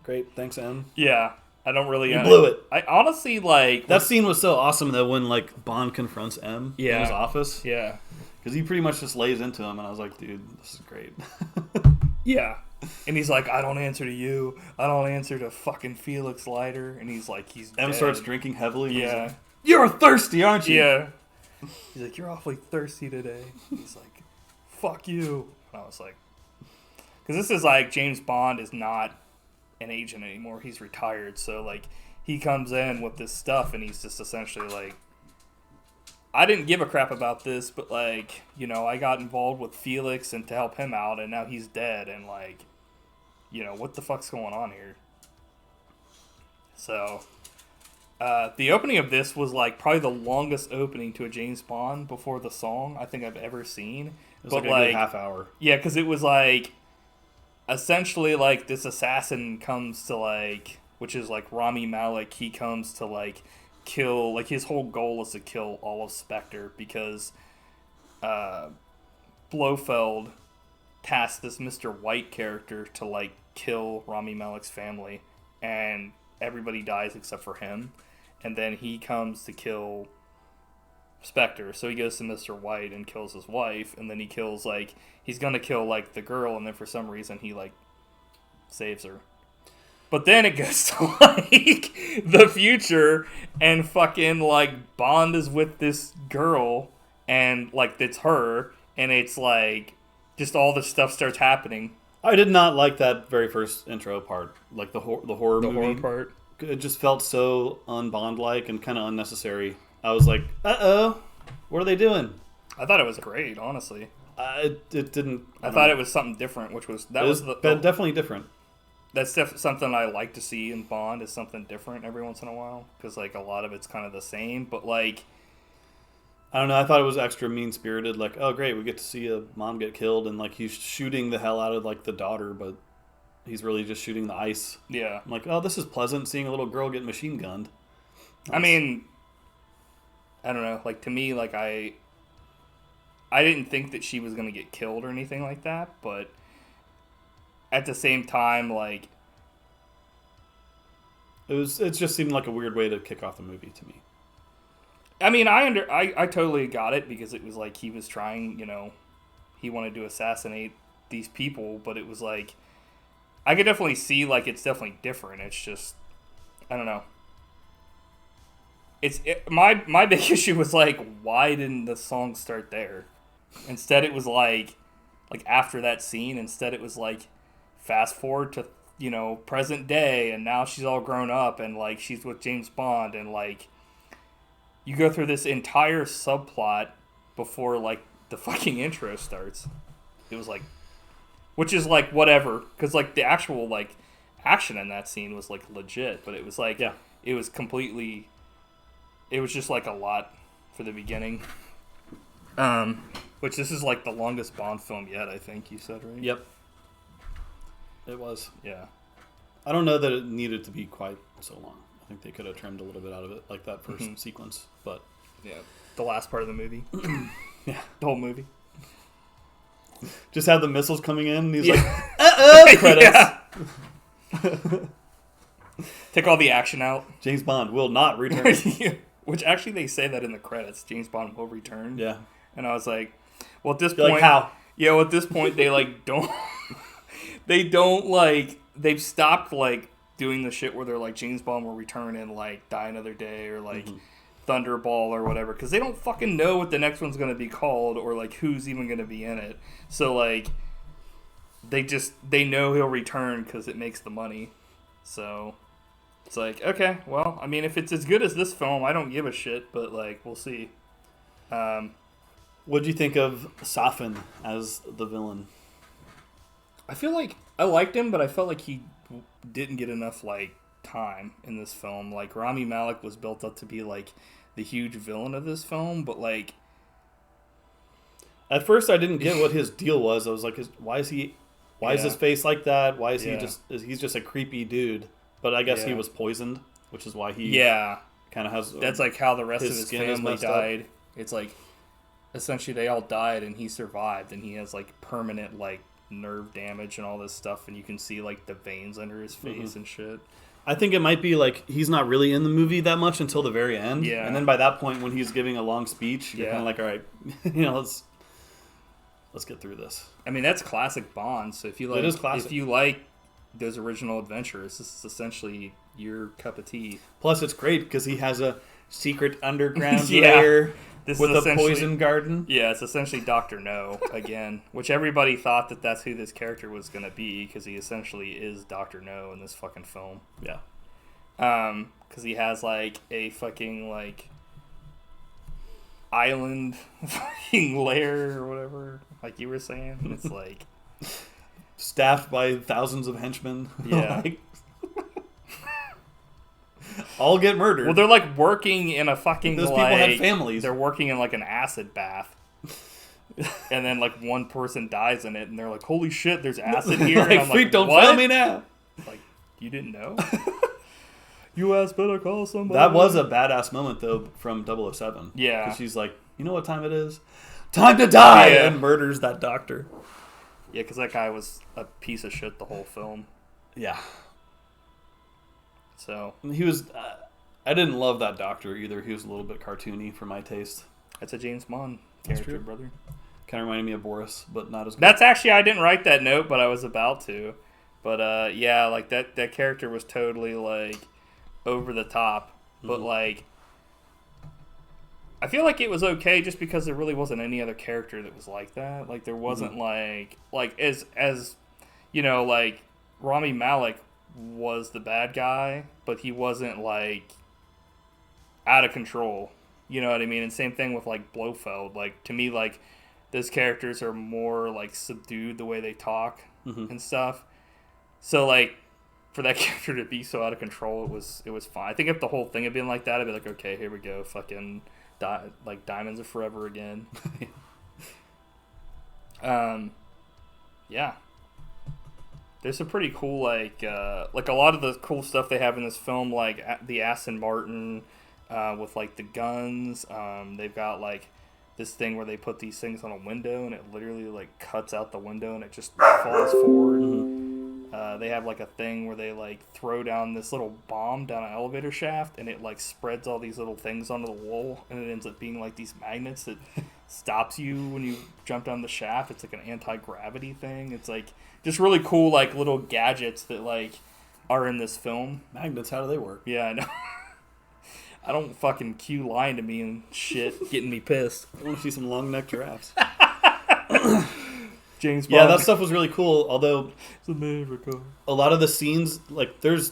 Great, thanks, M. Yeah, I don't really... You blew it. I honestly, like... That scene was so awesome, though, when, like, Bond confronts M in his office. Yeah. Because he pretty much just lays into him, and I was like, dude, this is great. Yeah. And he's like, I don't answer to you. I don't answer to fucking Felix Leiter. And he's like, he's M dead. starts drinking heavily. And Yeah. He's like, you're thirsty, aren't you? Yeah. He's like, you're awfully thirsty today. He's like, fuck you. And I was like... Because this is like, James Bond is not an agent anymore. He's retired. So, like, he comes in with this stuff, and he's just essentially like, I didn't give a crap about this, but, like, you know, I got involved with Felix and to help him out, and now he's dead, and, like, you know, what the fuck's going on here? So, the opening of this was, like, probably the longest opening to a James Bond before the song I think I've ever seen. It was like a good half hour. Yeah, because it was, like, essentially, like, this assassin comes to, like, which is, like, Rami Malek, he comes to, like, kill, like, his whole goal is to kill all of Spectre because Blofeld tasked this Mr. White character to, like, kill Rami Malek's family, and everybody dies except for him, and then he comes to kill Spectre, so he goes to Mr. White and kills his wife, and then he kills, like, he's gonna kill, like, the girl, and then for some reason he, like, saves her. But then it goes to, like, the future, and fucking, like, Bond is with this girl, and, like, it's her, and it's, like, just all this stuff starts happening. I did not like that very first intro part, like the horror movie. The horror part. It just felt so un-Bond-like and kind of unnecessary. I was like, uh-oh, what are they doing? I thought it was great, honestly. It didn't... I thought it was something different, which was... definitely different. That's something I like to see in Bond, is something different every once in a while. Because, like, a lot of it's kind of the same. But, like... I don't know, I thought it was extra mean-spirited. Like, oh, great, we get to see a mom get killed. And, like, he's shooting the hell out of, like, the daughter. But he's really just shooting the ice. Yeah. I'm like, oh, this is pleasant, seeing a little girl get machine gunned. Nice. I mean... I don't know. Like, to me, like, I didn't think that she was going to get killed or anything like that. But... at the same time, like... It just seemed like a weird way to kick off the movie to me. I mean, I totally got it, because it was like he was trying, you know, he wanted to assassinate these people, but it was like, I could definitely see, like, it's definitely different. It's just, I don't know. My big issue was, like, why didn't the song start there? Instead, it was like after that scene, instead it was like, fast forward to, you know, present day, and now she's all grown up, and, like, she's with James Bond, and, like, you go through this entire subplot before, like, the fucking intro starts. It was like, which is, like, whatever, because, like, the actual, like, action in that scene was, like, legit, but it was like, yeah, it was completely, it was just, like, a lot for the beginning. Which this is, like, the longest Bond film yet, I think you said, right? Yep. It was. Yeah. I don't know that it needed to be quite so long. I think they could have trimmed a little bit out of it, like that first sequence. But yeah, the last part of the movie. Yeah, the whole movie. Just have the missiles coming in, and he's like, "Uh-oh!" Credits. Take all the action out. James Bond will not return. Which actually they say that in the credits. James Bond will return. Yeah. And I was like, well, at this point, like, how? Yeah, well, at this point they like don't. They don't like. They've stopped like doing the shit where they're like, James Bond will return and like Die Another Day or like Thunderball or whatever, because they don't fucking know what the next one's gonna be called or like who's even gonna be in it. So like, they know he'll return because it makes the money. So it's like, okay, well, I mean, if it's as good as this film, I don't give a shit. But like, we'll see. What do you think of Safin as the villain? I feel like I liked him, but I felt like he didn't get enough like time in this film. Like, Rami Malek was built up to be like the huge villain of this film, but like, at first I didn't get what his deal was. I was like, why is his face like that? Why is he's just a creepy dude? But I guess he was poisoned, which is why he kind of has. That's like how the rest of his family died. Up. It's like essentially they all died and he survived, and he has like permanent like nerve damage and all this stuff, and you can see like the veins under his face and shit. I think it might be like he's not really in the movie that much until the very end. Yeah. And then by that point, when he's giving a long speech, you're kind of like, all right, let's get through this. I mean, that's classic Bond. So if you like, it is classic. If you like those original adventures, this is essentially your cup of tea. Plus, it's great because he has a secret underground lair with a poison garden. Yeah, it's essentially Dr. No again, which everybody thought that's who this character was going to be because he essentially is Dr. No in this fucking film. Yeah. Because he has like a fucking like island fucking lair or whatever, like you were saying. It's like staffed by thousands of henchmen. Yeah. All get murdered. Well, they're like working in a fucking those like, people had families. They're working in like an acid bath. And then like one person dies in it and they're like, holy shit, there's acid here. Like, and I'm freak, like, don't what? fail me now. Like, you didn't know? You ass better call somebody. That was a badass moment though from 007. Yeah. Because she's like, you know what time it is? Time to die! Yeah. And murders that doctor. Yeah, because that guy was a piece of shit the whole film. Yeah. So he was. I didn't love that doctor either. He was a little bit cartoony for my taste. That's a James Bond character, brother. Kind of reminded me of Boris, but not as good. That's actually, I didn't write that note, but I was about to. But yeah, like that character was totally like over the top. But like, I feel like it was okay just because there really wasn't any other character that was like that. Like there wasn't like as you know, like Rami Malek was the bad guy, but he wasn't like out of control. You know what I mean? And same thing with like Blofeld. Like to me, like those characters are more like subdued the way they talk and stuff. So like for that character to be so out of control, it was fine. I think if the whole thing had been like that, I'd be like, okay, here we go, fucking like Diamonds Are Forever again. Yeah. There's some pretty cool, like a lot of the cool stuff they have in this film, like the Aston Martin with, like, the guns. They've got, like, this thing where they put these things on a window, and it literally, like, cuts out the window, and it just falls forward. They have, like, a thing where they, like, throw down this little bomb down an elevator shaft, and it, like, spreads all these little things onto the wall, and it ends up being, like, these magnets that stops you when you jump down the shaft. It's, like, an anti-gravity thing. It's, like, just really cool, like, little gadgets that, like, are in this film. Magnets, how do they work? Yeah, I know. I don't fucking Q lying to me and shit, getting me pissed. I want to see some long-necked giraffes. James Bond. Yeah, that stuff was really cool, although it's America. A lot of the scenes, like, there's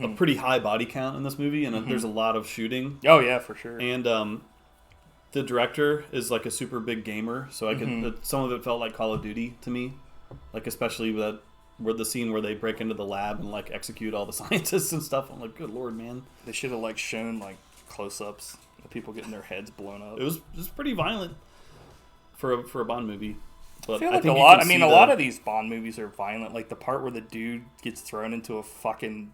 a pretty high body count in this movie, and there's a lot of shooting. Oh, yeah, for sure. And the director is, like, a super big gamer, so I could some of it felt like Call of Duty to me. Like, especially where the scene where they break into the lab and, like, execute all the scientists and stuff. I'm like, good lord, man. They should have, like, shown, like, close-ups of people getting their heads blown up. It was pretty violent for a Bond movie. But I feel like a lot of these Bond movies are violent. Like, the part where the dude gets thrown into a fucking,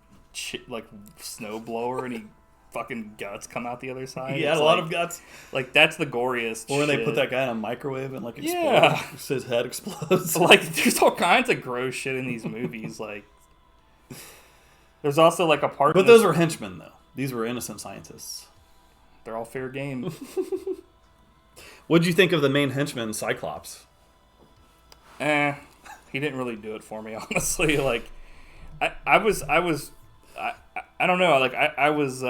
like, snowblower and he fucking guts come out the other side. Yeah, a lot of guts. Like, that's the goriest Or when shit. they put that guy in a microwave and, like, explodes. Yeah. His head explodes. Like, there's all kinds of gross shit in these movies. Like, there's also, like, a part... But those were henchmen, though. These were innocent scientists. They're all fair game. What'd you think of the main henchman, Cyclops? He didn't really do it for me, honestly. Like, I don't know. Like, I was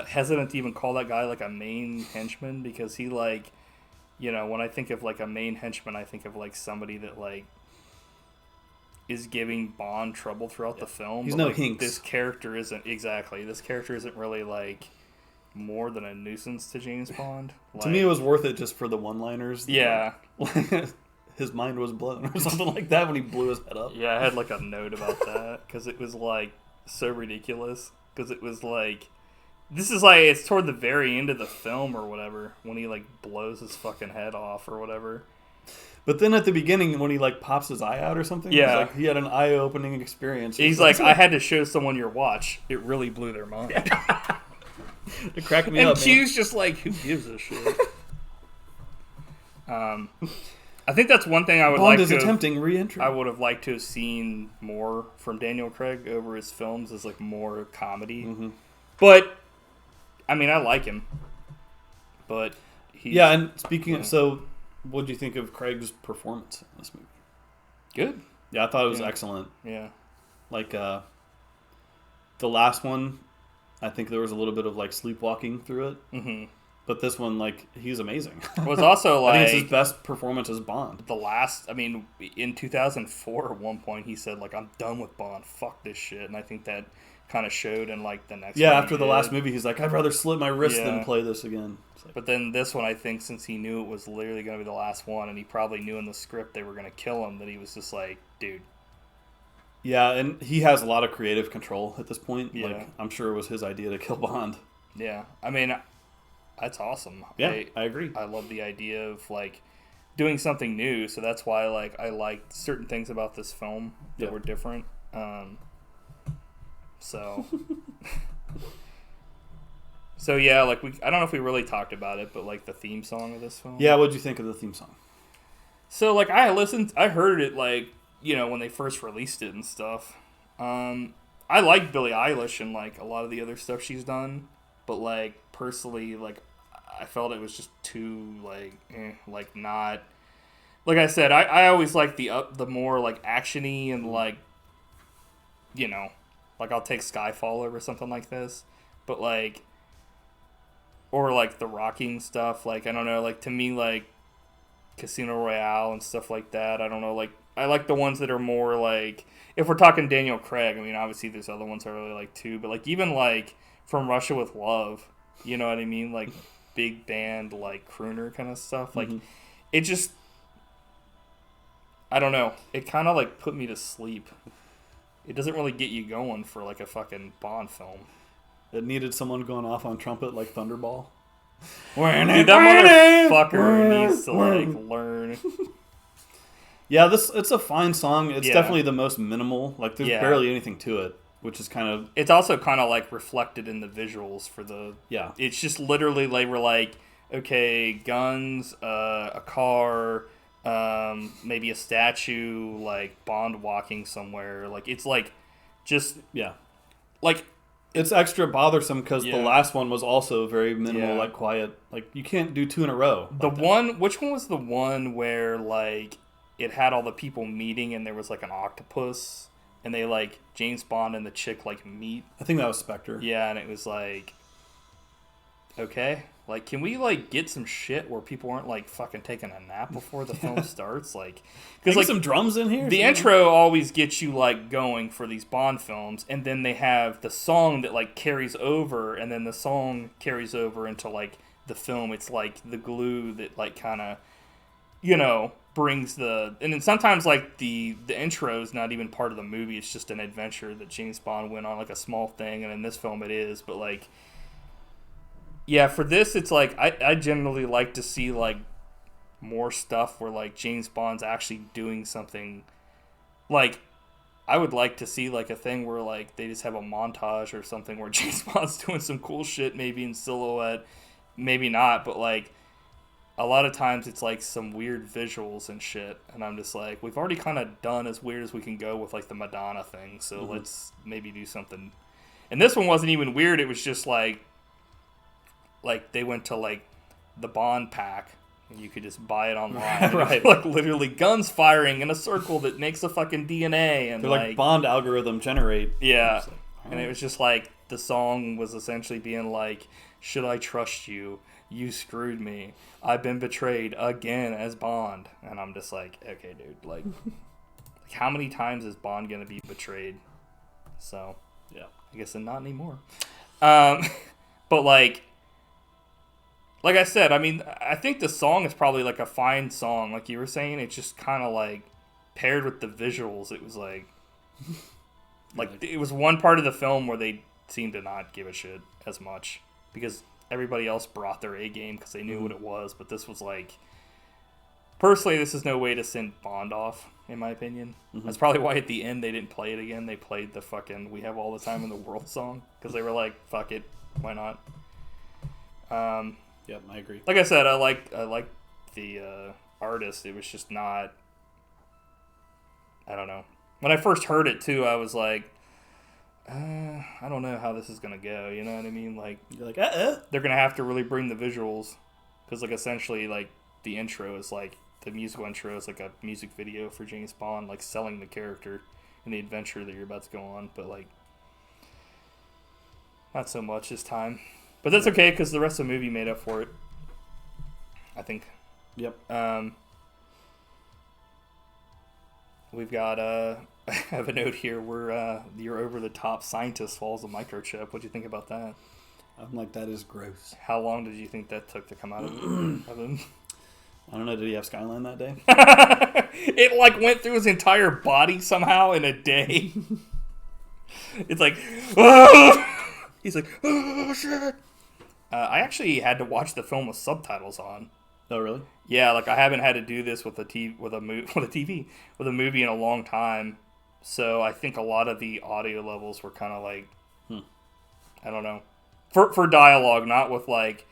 hesitant to even call that guy, like, a main henchman because he, like, you know, when I think of, like, a main henchman, I think of, like, somebody that, like, is giving Bond trouble throughout the film. He's but, no like, Hijinks. This character isn't really, like, more than a nuisance to James Bond. Like, To me, it was worth it just for the one-liners. Yeah. His mind was blown or something like that when he blew his head up. Yeah, I had, like, a note about that because it was, like, so ridiculous. Because it was, like, this is, like, it's toward the very end of the film or whatever when he, like, blows his fucking head off or whatever. But then at the beginning when he, like, pops his eye out or something, yeah, like, he had an eye-opening experience. He's like, I had to show someone your watch. It really blew their mind. It cracked me and up, Q's just like, who gives a shit? I think that's one thing I would Bond like is to attempting re-entry. I would have liked to have seen more from Daniel Craig over his films as like more comedy. Mm-hmm. But I mean, I like him. But yeah, and speaking of, so what do you think of Craig's performance in this movie? Good. Yeah, I thought it was excellent. Yeah. Like the last one, I think there was a little bit of like sleepwalking through it. Mm-hmm. But this one, like, he's amazing. It was also like... I think it's his best performance as Bond. In 2004, at one point, he said, like, I'm done with Bond. Fuck this shit. And I think that kind of showed in, like, the next one. Yeah, after the last movie, he's like, I'd rather slit my wrist than play this again. Like, but then this one, I think, since he knew it was literally going to be the last one, and he probably knew in the script they were going to kill him, that he was just like, dude. Yeah, and he has a lot of creative control at this point. Yeah. Like, I'm sure it was his idea to kill Bond. Yeah. I mean... That's awesome. Yeah, I agree. I love the idea of, like, doing something new. So that's why, like, I liked certain things about this film that were different. So yeah, like, I don't know if we really talked about it, but, like, the theme song of this film. Yeah, what'd you think of the theme song? So, like, I heard it, like, you know, when they first released it and stuff. I like Billie Eilish and, like, a lot of the other stuff she's done. But, like, personally, like, I felt it was just too, like, not... Like I said, I always like the more, like, action-y and, like, you know, like, I'll take Skyfall over something like this. But, like, or, like, the rocking stuff, like, I don't know, like, to me, like, Casino Royale and stuff like that, I don't know, like, I like the ones that are more, like, if we're talking Daniel Craig, I mean, obviously there's other ones I really like, too, but, like, even, like, From Russia with Love, you know what I mean? Like, big band, like, crooner kind of stuff. Like, it just... I don't know. It kind of, like, put me to sleep. It doesn't really get you going for, like, a fucking Bond film. It needed someone going off on trumpet like Thunderball. Dude, that motherfucker needs to, like, learn. Yeah, it's a fine song. It's definitely the most minimal. Like, there's barely anything to it. Which is kind of... It's also kind of, like, reflected in the visuals for the... Yeah. It's just literally, they were like, okay, guns, a car, maybe a statue, like, Bond walking somewhere. Like, it's, like, just... Yeah. Like... It's extra bothersome because the last one was also very minimal, like, quiet. Like, you can't do two in a row. Which one was the one where, like, it had all the people meeting and there was, like, an octopus... And they, like, James Bond and the chick, like, meet. I think that was Spectre. Yeah, and it was like, okay. Like, can we, like, get some shit where people aren't, like, fucking taking a nap before the film starts? Like, because, like, some drums in here? The intro always gets you, like, going for these Bond films. And then they have the song that, like, carries over. And then the song carries over into, like, the film. It's, like, the glue that, like, kind of, you know... brings the... And then sometimes, like, the intro is not even part of the movie. It's just an adventure that James Bond went on, like, a small thing. And in this film it is. But, like... Yeah, for this, it's, like... I generally like to see, like, more stuff where, like, James Bond's actually doing something. Like, I would like to see, like, a thing where, like, they just have a montage or something where James Bond's doing some cool shit, maybe in silhouette. Maybe not, but, like... A lot of times it's like some weird visuals and shit, and I'm just like, we've already kind of done as weird as we can go with like the Madonna thing, so let's maybe do something. And this one wasn't even weird, it was just like they went to like the Bond pack, and you could just buy it online. Right. Like literally guns firing in a circle that makes a fucking DNA. And they're like Bond algorithm generate. Yeah. Like, and it was just like, the song was essentially being like, should I trust you? You screwed me. I've been betrayed again as Bond. And I'm just like, okay, dude, like how many times is Bond going to be betrayed? So, yeah. I guess not anymore. But like I said, I mean, I think the song is probably like a fine song. Like you were saying, it's just kind of like paired with the visuals. It was like, it was one part of the film where they seemed to not give a shit as much because everybody else brought their A game because they knew what it was. But this was like, personally, this is no way to send Bond off, in my opinion. That's probably why at the end they didn't play it again. They played the fucking "We Have All the Time in the World" song because they were like, fuck it, why not? Yep, I agree. Like I said, I like the artist, it was just not. I don't know. When I first heard it too, I was like, I don't know how this is gonna go. You know what I mean? Like, You're like, they're gonna have to really bring the visuals, because like essentially like the intro is like the musical intro is like a music video for James Bond, like selling the character and the adventure that you're about to go on. But like, not so much this time. But that's okay, because the rest of the movie made up for it, I think. Yep. We've got, I have a note here where your over-the-top scientist falls a microchip. What'd you think about that? I'm like, that is gross. How long did you think that took to come out of him? I don't know, did he have Skyline that day? It, like, went through his entire body somehow in a day. It's like, oh! He's like, oh, shit. I actually had to watch the film with subtitles on. Oh, really? Yeah, like I haven't had to do this with a movie in a long time. So I think a lot of the audio levels were kind of like, I don't know, for dialogue, not with like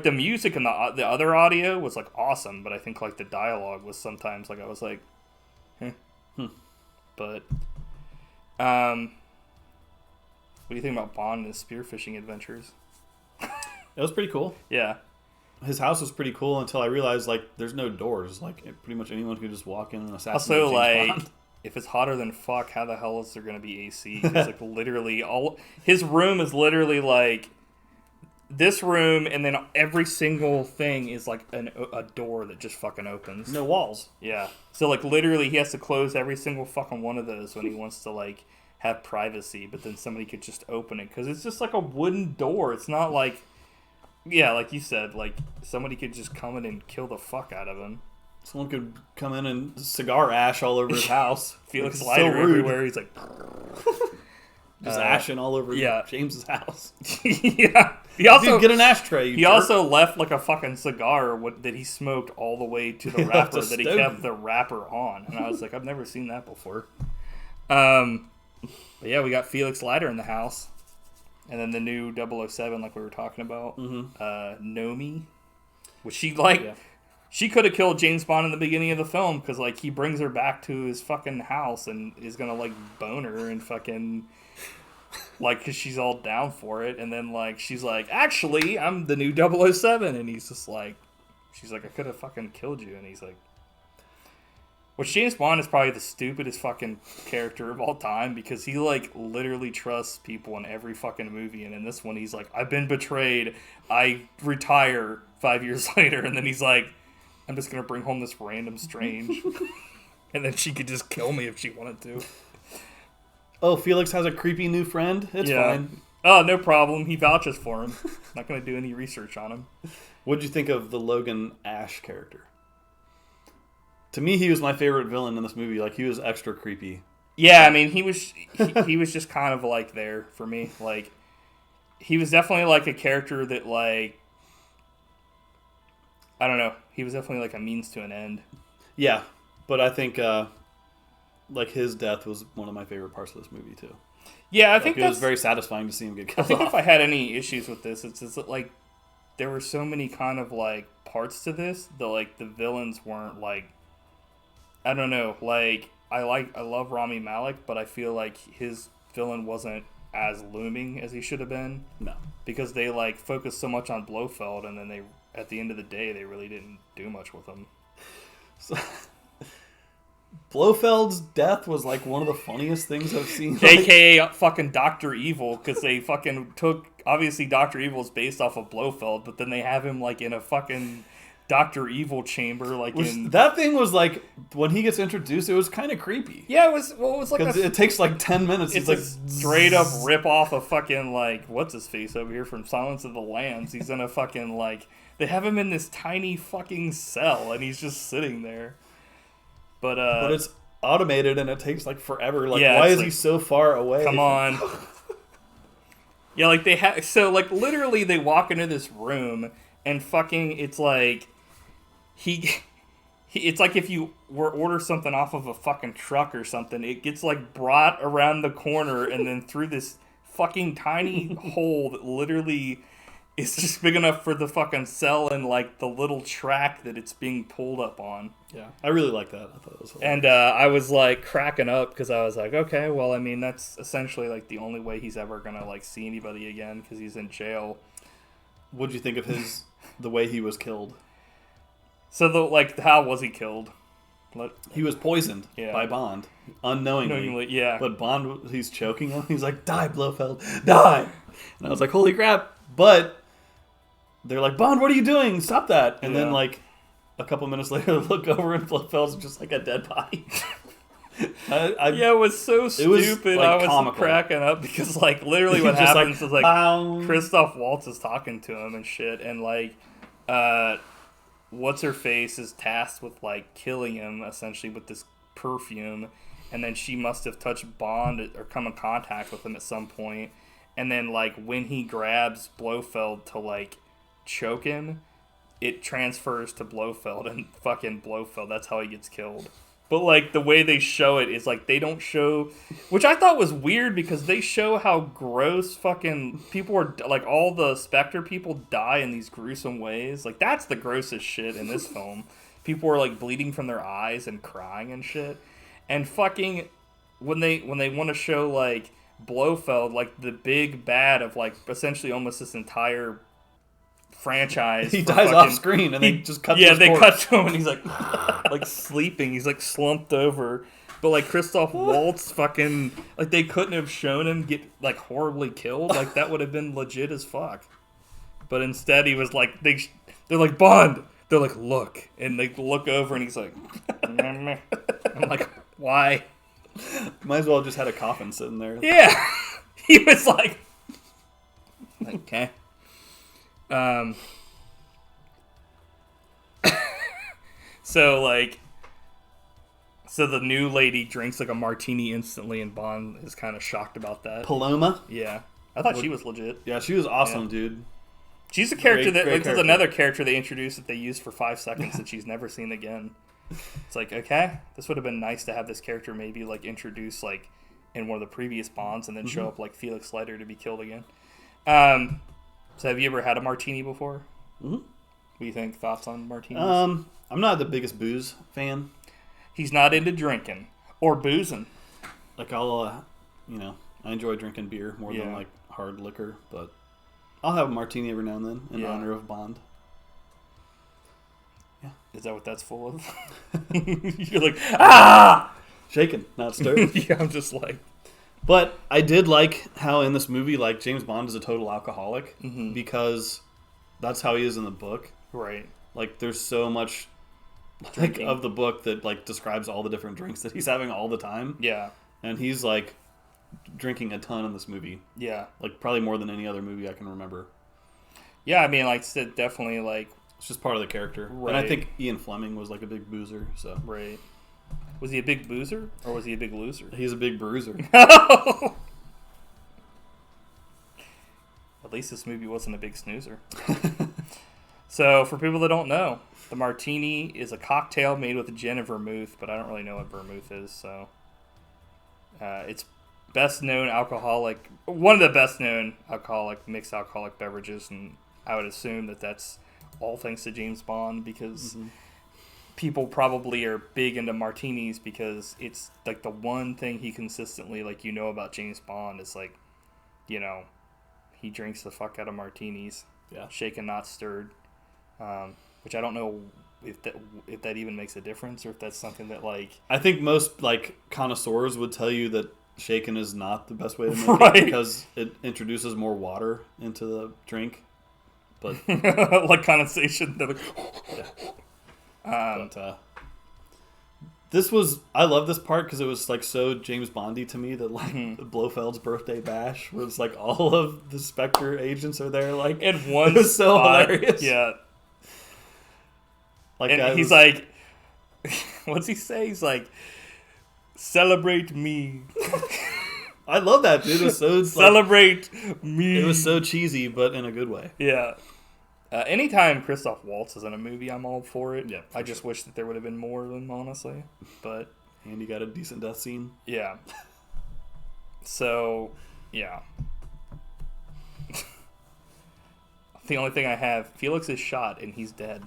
the music and the other audio was like awesome, but I think like the dialogue was sometimes like I was like, But, what do you think about Bond and his spearfishing adventures? It was pretty cool. Yeah. His house was pretty cool until I realized, like, there's no doors. Like, pretty much anyone could just walk in and assassinate Also, James like, Bond. if it's hotter than fuck, how the hell is there going to be AC? Because, like, literally, his room is literally, like, this room, and then every single thing is, like, a door that just fucking opens. No walls. Yeah. So, like, literally, he has to close every single fucking one of those when he wants to, like, have privacy, but then somebody could just open it. Because it's just, like, a wooden door. It's not, like... Yeah, like you said, like, somebody could just come in and kill the fuck out of him. Someone could come in and cigar ash all over his house. Felix It's lighter so rude. everywhere. He's like... Just ashing all over yeah. James's house. Yeah. He also... Dude, get an ashtray, He also left, like, a fucking cigar that he smoked all the way to the wrapper that he kept the wrapper on. And I was like, I've never seen that before. But yeah, we got Felix Leiter in the house. And then the new 007, like we were talking about, Naomie, which she could have killed James Bond in the beginning of the film, because, like, he brings her back to his fucking house and is gonna, like, bone her and fucking, like, because she's all down for it. And then, like, she's like, actually, I'm the new 007. And he's just like, she's like, I could have fucking killed you. And he's like, which James Bond is probably the stupidest fucking character of all time, because he, like, literally trusts people in every fucking movie. And in this one, he's like, I've been betrayed. I retire 5 years later. And then he's like, I'm just going to bring home this random strange. And then she could just kill me if she wanted to. Oh, Felix has a creepy new friend? It's fine. Oh, no problem. He vouches for him. Not going to do any research on him. What'd you think of the Logan Ash character? To me, he was my favorite villain in this movie. Like, he was extra creepy. Yeah, I mean, he was just kind of, like, there for me. Like, he was definitely, like, a character that, like, I don't know. He was definitely, like, a means to an end. Yeah, but I think, like, his death was one of my favorite parts of this movie, too. Yeah, I think it was very satisfying to see him get killed I think off. if I had any issues with this, it's just that, like, there were so many kind of, like, parts to this that, like, the villains weren't, like, I don't know, like, I love Rami Malek, but I feel like his villain wasn't as looming as he should have been. No. Because they, like, focused so much on Blofeld, and then they, at the end of the day, they really didn't do much with him. So, Blofeld's death was, like, one of the funniest things I've seen. AKA fucking Dr. Evil, because they fucking took, obviously Dr. Evil is based off of Blofeld, but then they have him, like, in a fucking Dr. Evil chamber, like, in... That thing was, like, when he gets introduced, it was kind of creepy. Yeah, it was like because it takes, like, 10 minutes. It's like straight up rip off a fucking, like, what's his face over here from Silence of the Lambs. He's in a fucking, like, they have him in this tiny fucking cell, and he's just sitting there. But it's automated, and it takes, like, forever. Like, yeah, why is like, he so far away? Come on. Yeah, like, they have... So, like, literally, they walk into this room, and fucking, it's like... It's like if you order something off of a fucking truck or something, it gets, like, brought around the corner and then through this fucking tiny hole that literally is just big enough for the fucking cell and like the little track that it's being pulled up on. Yeah, I really like that. I thought it was hilarious. And I was like cracking up because I was like, okay, well, I mean, that's essentially like the only way he's ever gonna like see anybody again because he's in jail. What'd you think of the way he was killed? So how was he killed? He was poisoned by Bond unknowingly. Yeah. But Bond, he's choking him. He's like, "Die, Blofeld, die!" And I was like, "Holy crap!" But they're like, "Bond, what are you doing? Stop that!" And then like a couple minutes later, they look over and Blofeld's just like a dead body. It was so stupid. Was, like, I was comical. Cracking up because like literally what happens is like Christoph Waltz is talking to him and shit, and like what's her face is tasked with like killing him essentially with this perfume, and then she must have touched Bond or come in contact with him at some point, and then like when he grabs Blofeld to like choke him, it transfers to Blofeld, and fucking Blofeld, that's how he gets killed. But like the way they show it is like they don't show, which I thought was weird because they show how gross fucking people are, like all the Spectre people die in these gruesome ways. Like that's the grossest shit in this film. People are like bleeding from their eyes and crying and shit. And fucking when they want to show like Blofeld, like the big bad of like essentially almost this entire franchise. He dies off screen and they just cut to his corpse. Cut to him and he's like like sleeping. He's like slumped over. But like Christoph Waltz fucking like they couldn't have shown him get like horribly killed. Like that would have been legit as fuck. But instead he was like they're like Bond. They're like look, and they look over and he's like I'm like why? Might as well have just had a coffin sitting there. Yeah. He was like okay. So the new lady drinks like a martini instantly, and Bond is kind of shocked about that. Paloma? Yeah. I thought she was legit. Yeah, she was awesome, dude. She's a character there's another character they introduced that they used for 5 seconds that she's never seen again. It's like, okay, this would have been nice to have this character maybe like introduced like in one of the previous Bonds and then show up like Felix Leiter to be killed again. So have you ever had a martini before? Mm-hmm. What do you think? Thoughts on martinis? I'm not the biggest booze fan. He's not into drinking or boozing. Like I'll, I enjoy drinking beer more than like hard liquor, but I'll have a martini every now and then in honor of Bond. Yeah. Is that what that's full of? You're like, ah! Shaken, not stirred. Yeah, I'm just like... But I did like how in this movie, like, James Bond is a total alcoholic because that's how he is in the book. Right. Like, there's so much like of the book that, like, describes all the different drinks that he's having all the time. Yeah. And he's, like, drinking a ton in this movie. Yeah. Like, probably more than any other movie I can remember. Yeah, I mean, like, it's definitely, like... It's just part of the character. Right. And I think Ian Fleming was, like, a big boozer, so... Right. Was he a big boozer, or was he a big loser? He's a big bruiser. At least this movie wasn't a big snoozer. So, for people that don't know, the martini is a cocktail made with gin and vermouth, but I don't really know what vermouth is, so... it's best-known alcoholic... One of the best-known mixed alcoholic beverages, and I would assume that that's all thanks to James Bond, because... Mm-hmm. People probably are big into martinis because it's like the one thing he consistently like about James Bond is like, he drinks the fuck out of martinis, shaken not stirred, which I don't know if that even makes a difference or if that's something that like I think most like connoisseurs would tell you that shaken is not the best way to make it because it introduces more water into the drink, but like condensation. I love this part because it was like so James Bondy to me that like Blofeld's birthday bash was like all of the Spectre agents are there like in one it was so hilarious. Yeah, like and he's like, what's he say? He's like, celebrate me. I love that, dude. It was so celebrate me. It was so cheesy, but in a good way. Yeah. Anytime Christoph Waltz is in a movie, I'm all for it. Yeah, I just wish that there would have been more of him, honestly. But and you got a decent death scene. Yeah. So, yeah. the only thing I have, Felix is shot and he's dead.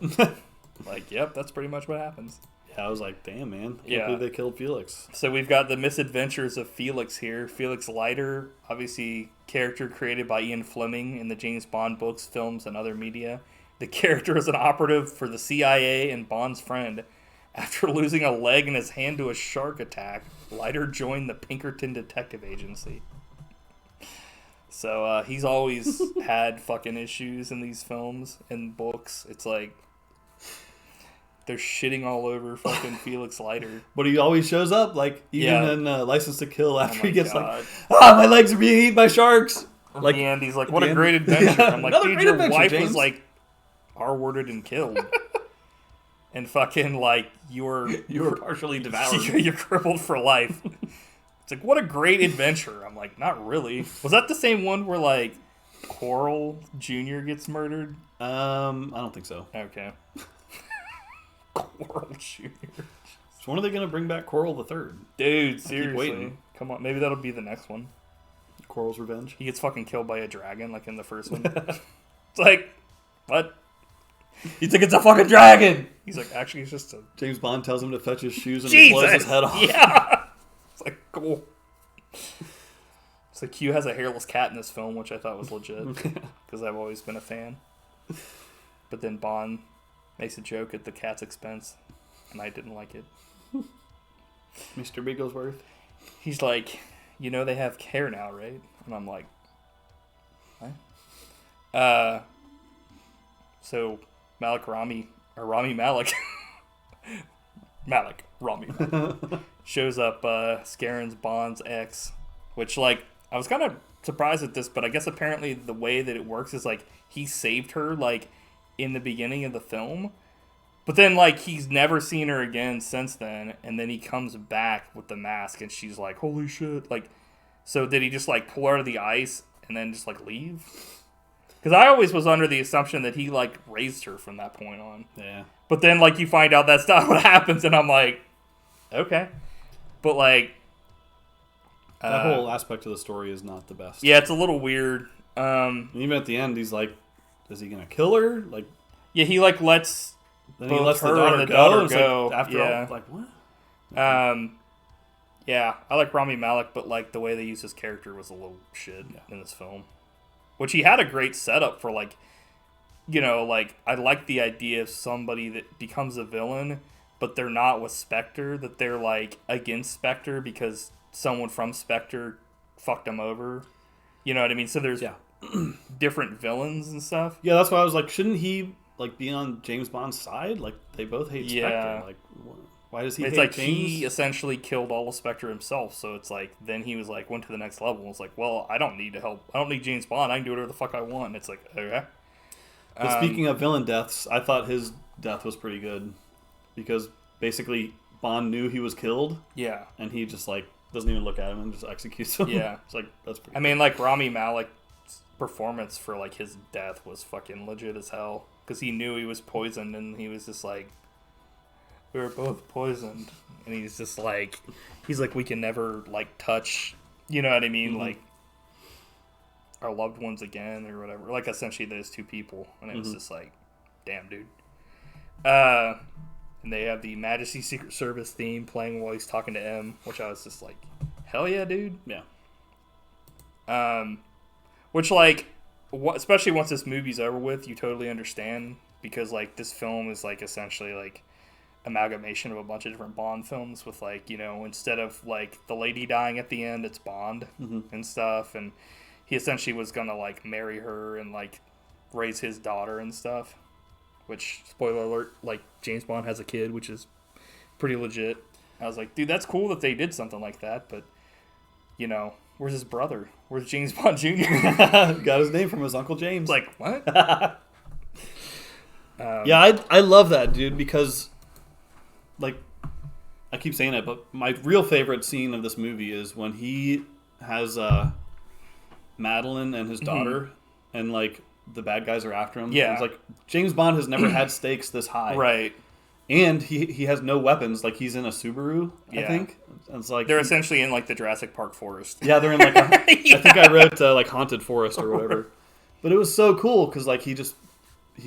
Like, yep, that's pretty much what happens. Yeah, I was like, damn, man. I can't believe they killed Felix. So we've got the misadventures of Felix here. Felix Leiter, obviously character created by Ian Fleming in the James Bond books, films, and other media. The character is an operative for the CIA and Bond's friend. After losing a leg and his hand to a shark attack, Leiter joined the Pinkerton Detective Agency. So he's always had fucking issues in these films and books. It's like they're shitting all over fucking Felix Leiter. But he always shows up, like, even in License to Kill, after he gets God. like, my legs are being eaten by sharks. At Like, the end, he's like, what a great adventure. I'm like, dude, your wife was like R-worded and killed. And fucking, like, you were partially devoured. You're crippled for life. It's like, what a great adventure. I'm like, not really. Was that the same one where, like, Coral Jr. gets murdered? I don't think so. Okay. Coral Jr. So when are they going to bring back Coral the Third? Dude, seriously. Come on, maybe that'll be the next one. Coral's Revenge? He gets fucking killed by a dragon, like in the first one. It's like, what? You think it's a fucking dragon? He's like, actually, it's just a... James Bond tells him to fetch his shoes and he blows his head off. Yeah! It's like, cool. It's like Q has a hairless cat in this film, which I thought was legit. Because I've always been a fan. But then Bond makes a joke at the cat's expense. And I didn't like it. Mr. Bigglesworth. He's like, you know they have hair now, right? And I'm like, what? So Rami Malek Rami shows up Scarron's Bond's ex, which, like, I was kind of surprised at this, but I guess apparently the way that it works is, like, he saved her, like, in the beginning of the film, but then, like, he's never seen her again since then, and then he comes back with the mask, and she's like, holy shit, like, so did he just, like, pull her out of the ice and then just, like, leave? Because I always was under the assumption that he, like, raised her from that point on. Yeah. But then, like, you find out that's not what happens, and I'm like, okay. But, like... that whole aspect of the story is not the best. Yeah, it's a little weird. And even at the end, he's like, is he going to kill her? Like, yeah, he, like, lets then both he lets her the daughter and the go. daughter It's go. like, after all, like, what? Yeah, I like Rami Malek, but, like, the way they used his character was a little shit in this film. Which he had a great setup for, like, you know, like, I like the idea of somebody that becomes a villain, but they're not with Spectre, that they're, like, against Spectre because someone from Spectre fucked them over. You know what I mean? So there's different villains and stuff. Yeah, that's why I was like, shouldn't he, like, be on James Bond's side? Like, they both hate Spectre. Like, why does he hate like James? He essentially killed all of Spectre himself, so it's like, then he was like, went to the next level and was like, well, I don't need to help. I don't need James Bond. I can do whatever the fuck I want. And it's like, okay. But speaking of villain deaths, I thought his death was pretty good. Because basically, Bond knew he was killed. Yeah. And he just, like, doesn't even look at him and just executes him. Yeah. It's like, that's pretty I mean, like, Rami Malek's performance for, like, his death was fucking legit as hell. Because he knew he was poisoned, and he was just like, we were both poisoned. And he's just like, we can never, like, touch, you know what I mean? Mm-hmm. Like, our loved ones again, or whatever. Like, essentially, those two people. And it was just like, damn, dude. And they have the Majesty Secret Service theme playing while he's talking to M, which I was just like, hell yeah, dude. Yeah. Which, like, especially once this movie's over with, you totally understand, because, like, this film is, like, essentially, like, amalgamation of a bunch of different Bond films with, like, you know, instead of, like, the lady dying at the end, it's Bond and stuff, and he essentially was gonna, like, marry her and, like, raise his daughter and stuff, which, spoiler alert, like, James Bond has a kid, which is pretty legit. I was like, dude, that's cool that they did something like that, but, you know, where's his brother? Where's James Bond Jr.? Got his name from his Uncle James. Like, what? Yeah, I love that, dude, because, like, I keep saying it, but my real favorite scene of this movie is when he has Madeline and his daughter, and, like, the bad guys are after him. Yeah. It's like, James Bond has never had stakes this high. Right. And he has no weapons. Like, he's in a Subaru, I think. It's like they're essentially in, like, the Jurassic Park forest. Yeah, they're in, like, I think I wrote, like, Haunted Forest or whatever. But it was so cool because like he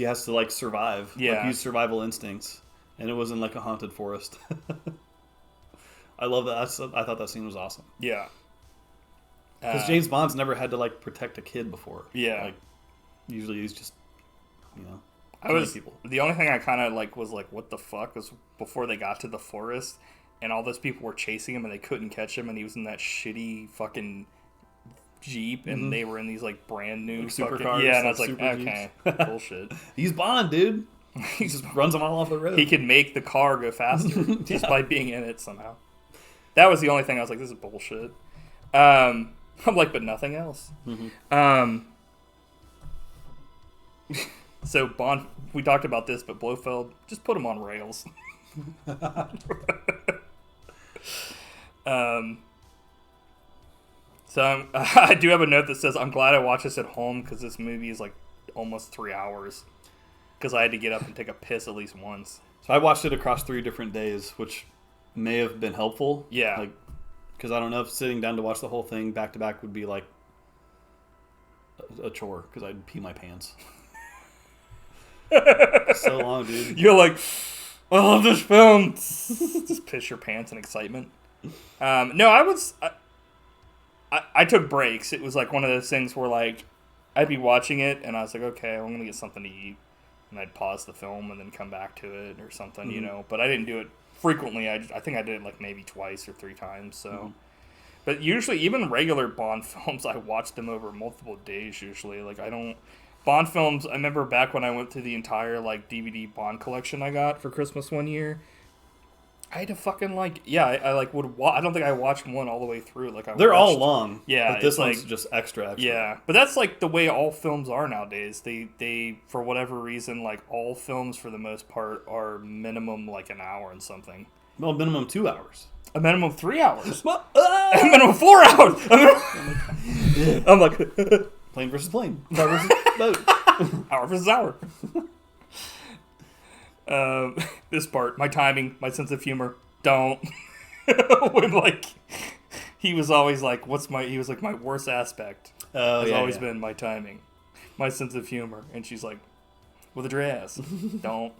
has to like survive, Yeah. use survival instincts, and it was in like a haunted forest. I love that. I thought that scene was awesome. Yeah. Because James Bond's never had to like protect a kid before. Yeah. Like usually he's just people. The only thing I kind of like was like, what the fuck, was before they got to the forest and all those people were chasing him and they couldn't catch him and he was in that shitty fucking Jeep and they were in these like brand new like fucking supercars. Yeah, and I was like like, okay, bullshit. He's Bond, dude. He just runs them all off the road. He could make the car go faster just by being in it somehow. That was the only thing I was like, this is bullshit. I'm like, but nothing else. So Bond, we talked about this, but Blofeld, just put him on rails. So I do have a note that says, I'm glad I watched this at home because this movie is like almost 3 hours. Because I had to get up and take a piss at least once. So I watched it across 3 different days, which may have been helpful. Yeah. Like, because I don't know if sitting down to watch the whole thing back to back would be like a chore because I'd pee my pants. So long, dude. You're like, I love this film. Just piss your pants in excitement. No, I took breaks. It was like one of those things where like I'd be watching it and I was like, okay, I'm gonna get something to eat, and I'd pause the film and then come back to it or something, you know. But I didn't do it frequently. I think I did it like maybe twice or 3 times. So, but usually even regular Bond films, I watch them over multiple days. Usually, like Bond films. I remember back when I went through the entire like DVD Bond collection I got for Christmas one year. I had to fucking like, I like would. I don't think I watched one all the way through. Like they're all long. Yeah, but this one's just extra. Yeah, but that's like the way all films are nowadays. They for whatever reason, like all films for the most part are minimum like an hour and something. Well, minimum 2 hours. A minimum of 3 hours. A minimum of 4 hours. I'm like plane versus plane. Car versus boat. Hour versus hour. This part, my timing, my sense of humor, don't. When like he was always like, he was like, my worst aspect has always been my timing, my sense of humor, and she's like, with a dress, don't.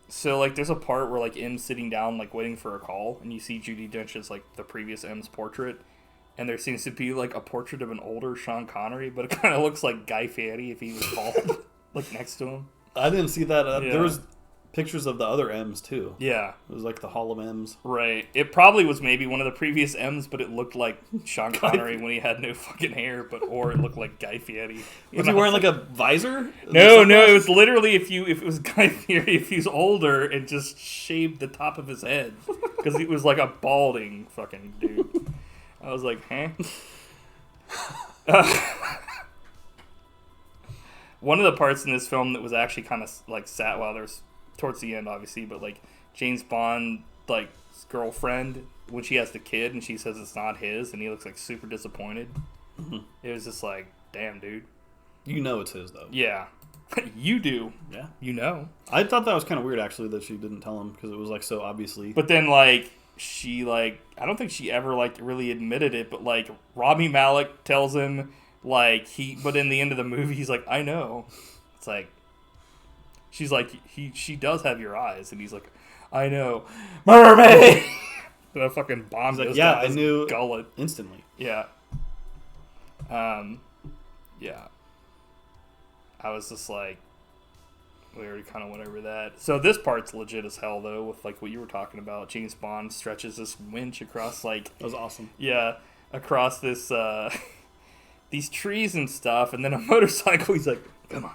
So like, there's a part where like M's sitting down like waiting for a call, and you see Judi Dench's like the previous M's portrait. And there seems to be, like, a portrait of an older Sean Connery, but it kind of looks like Guy Fieri if he was bald, like, next to him. I didn't see that. There was pictures of the other M's, too. Yeah. It was, like, the Hall of M's. Right. It probably was maybe one of the previous M's, but it looked like Sean Connery when he had no fucking hair, or it looked like Guy Fieri. Was he wearing, like, a visor? No, it was literally, if it was Guy Fieri, if he's older and just shaved the top of his head. Because he was, like, a balding fucking dude. I was like, huh? One of the parts in this film that was actually kind of like sad, well, there's towards the end, obviously, but like James Bond, like his girlfriend, when she has the kid and she says it's not his, and he looks like super disappointed. It was just like, damn, dude. You know it's his, though. Yeah. You do. Yeah. You know. I thought that was kind of weird, actually, that she didn't tell him, because it was like so obviously. But then, like, she, like, I don't think she ever, like, really admitted it, but, like, Rami Malek tells him, like, but in the end of the movie, he's like, I know. It's like, she's like, she does have your eyes, and he's like, I know. Murder me! And I fucking bombed like, this yeah, guy's I knew gullet. Instantly. Yeah. Yeah. I was just like, we already kind of went over that. So this part's legit as hell, though, with, like, what you were talking about. James Bond stretches this winch across, like... That was awesome. Yeah, across this, these trees and stuff, and then a motorcycle, he's like, come on.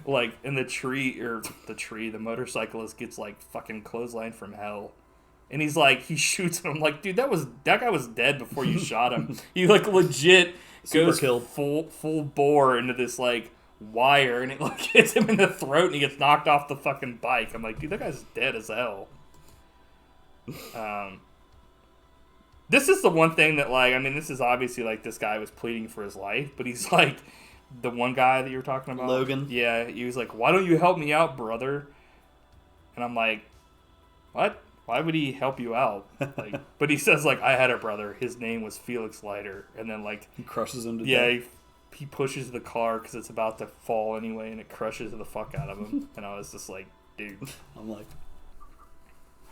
Like, and the motorcyclist gets, like, fucking clothesline from hell. And he's like, he shoots him. I'm like, dude, that guy was dead before you shot him. He, like, legit goes full bore into this, like, wire, and it like hits him in the throat and he gets knocked off the fucking bike. I'm like, dude, that guy's dead as hell. This is the one thing that, like, I mean, this is obviously like this guy was pleading for his life, but he's like the one guy that you were talking about, Logan. Yeah, he was like, why don't you help me out, brother? And I'm like, what? why would he help you out? Like, but he says, like, I had a brother. His name was Felix Leiter. And then, like... He crushes him to death. Yeah, he pushes the car because it's about to fall anyway, and it crushes the fuck out of him. And I was just like, dude. I'm like...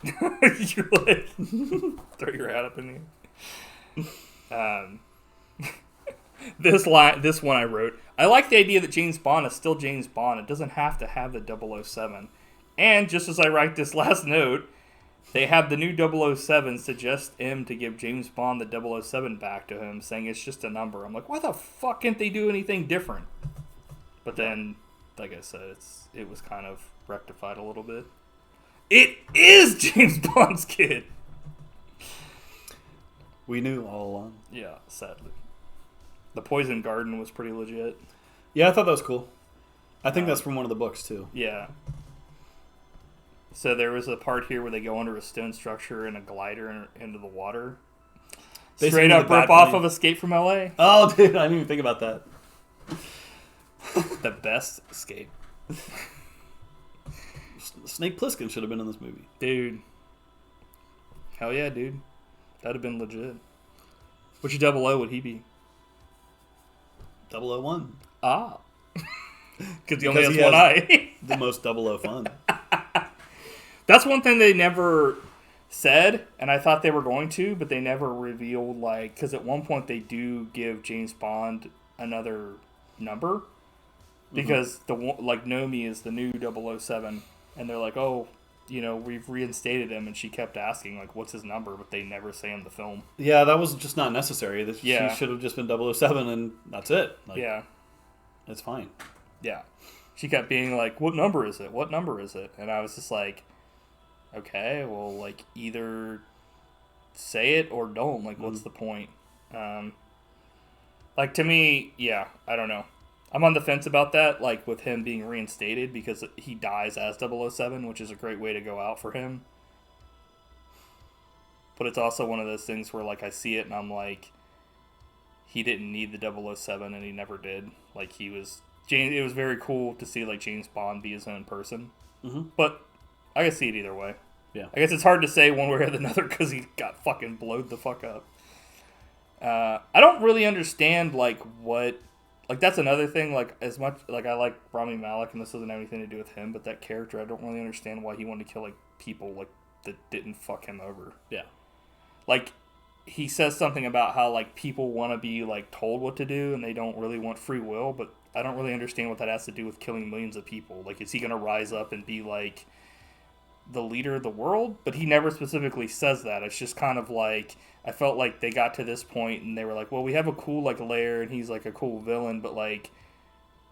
You're like... throw your hat up in the air. This one I wrote. I like the idea that James Bond is still James Bond. It doesn't have to have the 007. And just as I write this last note, they have the new 007 suggest M to give James Bond the 007 back to him, saying it's just a number. I'm like, why the fuck can't they do anything different? But then, like I said, it was kind of rectified a little bit. It is James Bond's kid! We knew all along. Yeah, sadly. The Poison Garden was pretty legit. Yeah, I thought that was cool. I think that's from one of the books, too. Yeah. So there was a part here where they go under a stone structure and a glider into the water. Basically Straight up rip off of Escape from L.A. Oh, dude, I didn't even think about that. The best escape. Snake Plissken should have been in this movie. Dude. Hell yeah, dude. That'd have been legit. Which 00 would he be? 001. Ah. Because he only has one eye. The most 00 fun. That's one thing they never said, and I thought they were going to, but they never revealed, like, because at one point they do give James Bond another number, because Naomie is the new 007, and they're like, oh, you know, we've reinstated him, and she kept asking, like, what's his number, but they never say in the film. Yeah, that was just not necessary. She Yeah. should have just been 007, and that's it. Like, Yeah. It's fine. Yeah. She kept being like, what number is it? What number is it? And I was just like, okay, well, like, either say it or don't. Like, what's the point? Like, to me, yeah, I don't know. I'm on the fence about that, like, with him being reinstated, because he dies as 007, which is a great way to go out for him. But it's also one of those things where, like, I see it and I'm like, he didn't need the 007 and he never did. Like, it was very cool to see, like, James Bond be his own person. Mm-hmm. But I can see it either way. Yeah. I guess it's hard to say one way or another because he got fucking blowed the fuck up. I don't really understand, like, what... Like, that's another thing, like, as much... Like, I like Rami Malek, and this doesn't have anything to do with him, but that character, I don't really understand why he wanted to kill, like, people, like, that didn't fuck him over. Yeah. Like, he says something about how, like, people want to be, like, told what to do, and they don't really want free will, but I don't really understand what that has to do with killing millions of people. Like, is he going to rise up and be, like, the leader of the world? But he never specifically says that. It's just kind of like... I felt like they got to this point and they were like, well, we have a cool, like, lair and he's, like, a cool villain, but, like,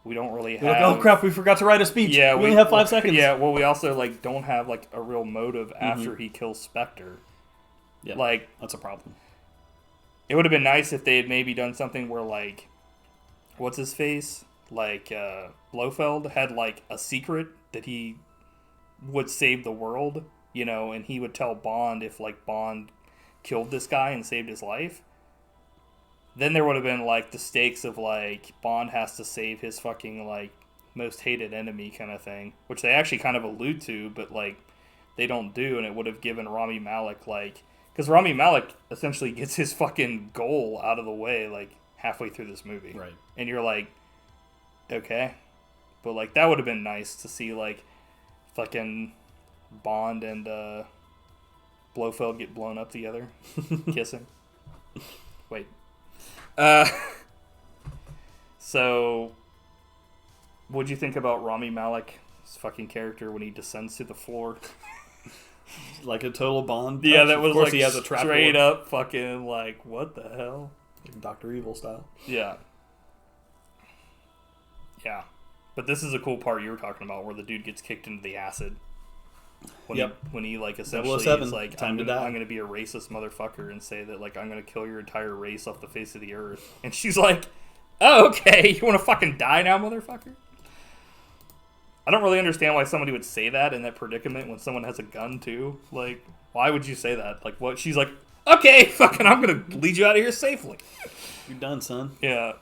we don't really have... Like, oh, crap, we forgot to write a speech. Yeah, we only have 5 seconds. Yeah, well, we also, like, don't have, like, a real motive after he kills Spectre. Yeah, like, that's a problem. It would have been nice if they had maybe done something where, like, what's his face? Like, Blofeld had, like, a secret that he would save the world, you know, and he would tell Bond if, like, Bond killed this guy and saved his life. Then there would have been, like, the stakes of, like, Bond has to save his fucking, like, most hated enemy kind of thing, which they actually kind of allude to, but, like, they don't do, and it would have given Rami Malek, like... Because Rami Malek essentially gets his fucking goal out of the way, like, halfway through this movie. Right. And you're like, okay. But, like, that would have been nice to see, like, fucking Bond and, Blofeld get blown up together, kissing. Wait. So, what'd you think about Rami Malek's fucking character when he descends to the floor? Like a total Bond. Yeah, that was, of course like, he has a trap straight door. up fucking, like, what the hell? Like Dr. Evil style. Yeah. Yeah. But this is a cool part you were talking about where the dude gets kicked into the acid. When he like, essentially is like, I'm going to be a racist motherfucker and say that, like, I'm going to kill your entire race off the face of the earth. And she's like, oh, okay, you want to fucking die now, motherfucker? I don't really understand why somebody would say that in that predicament when someone has a gun, too. Like, why would you say that? Like, what? She's like, okay, fucking, I'm going to lead you out of here safely. You're done, son. Yeah.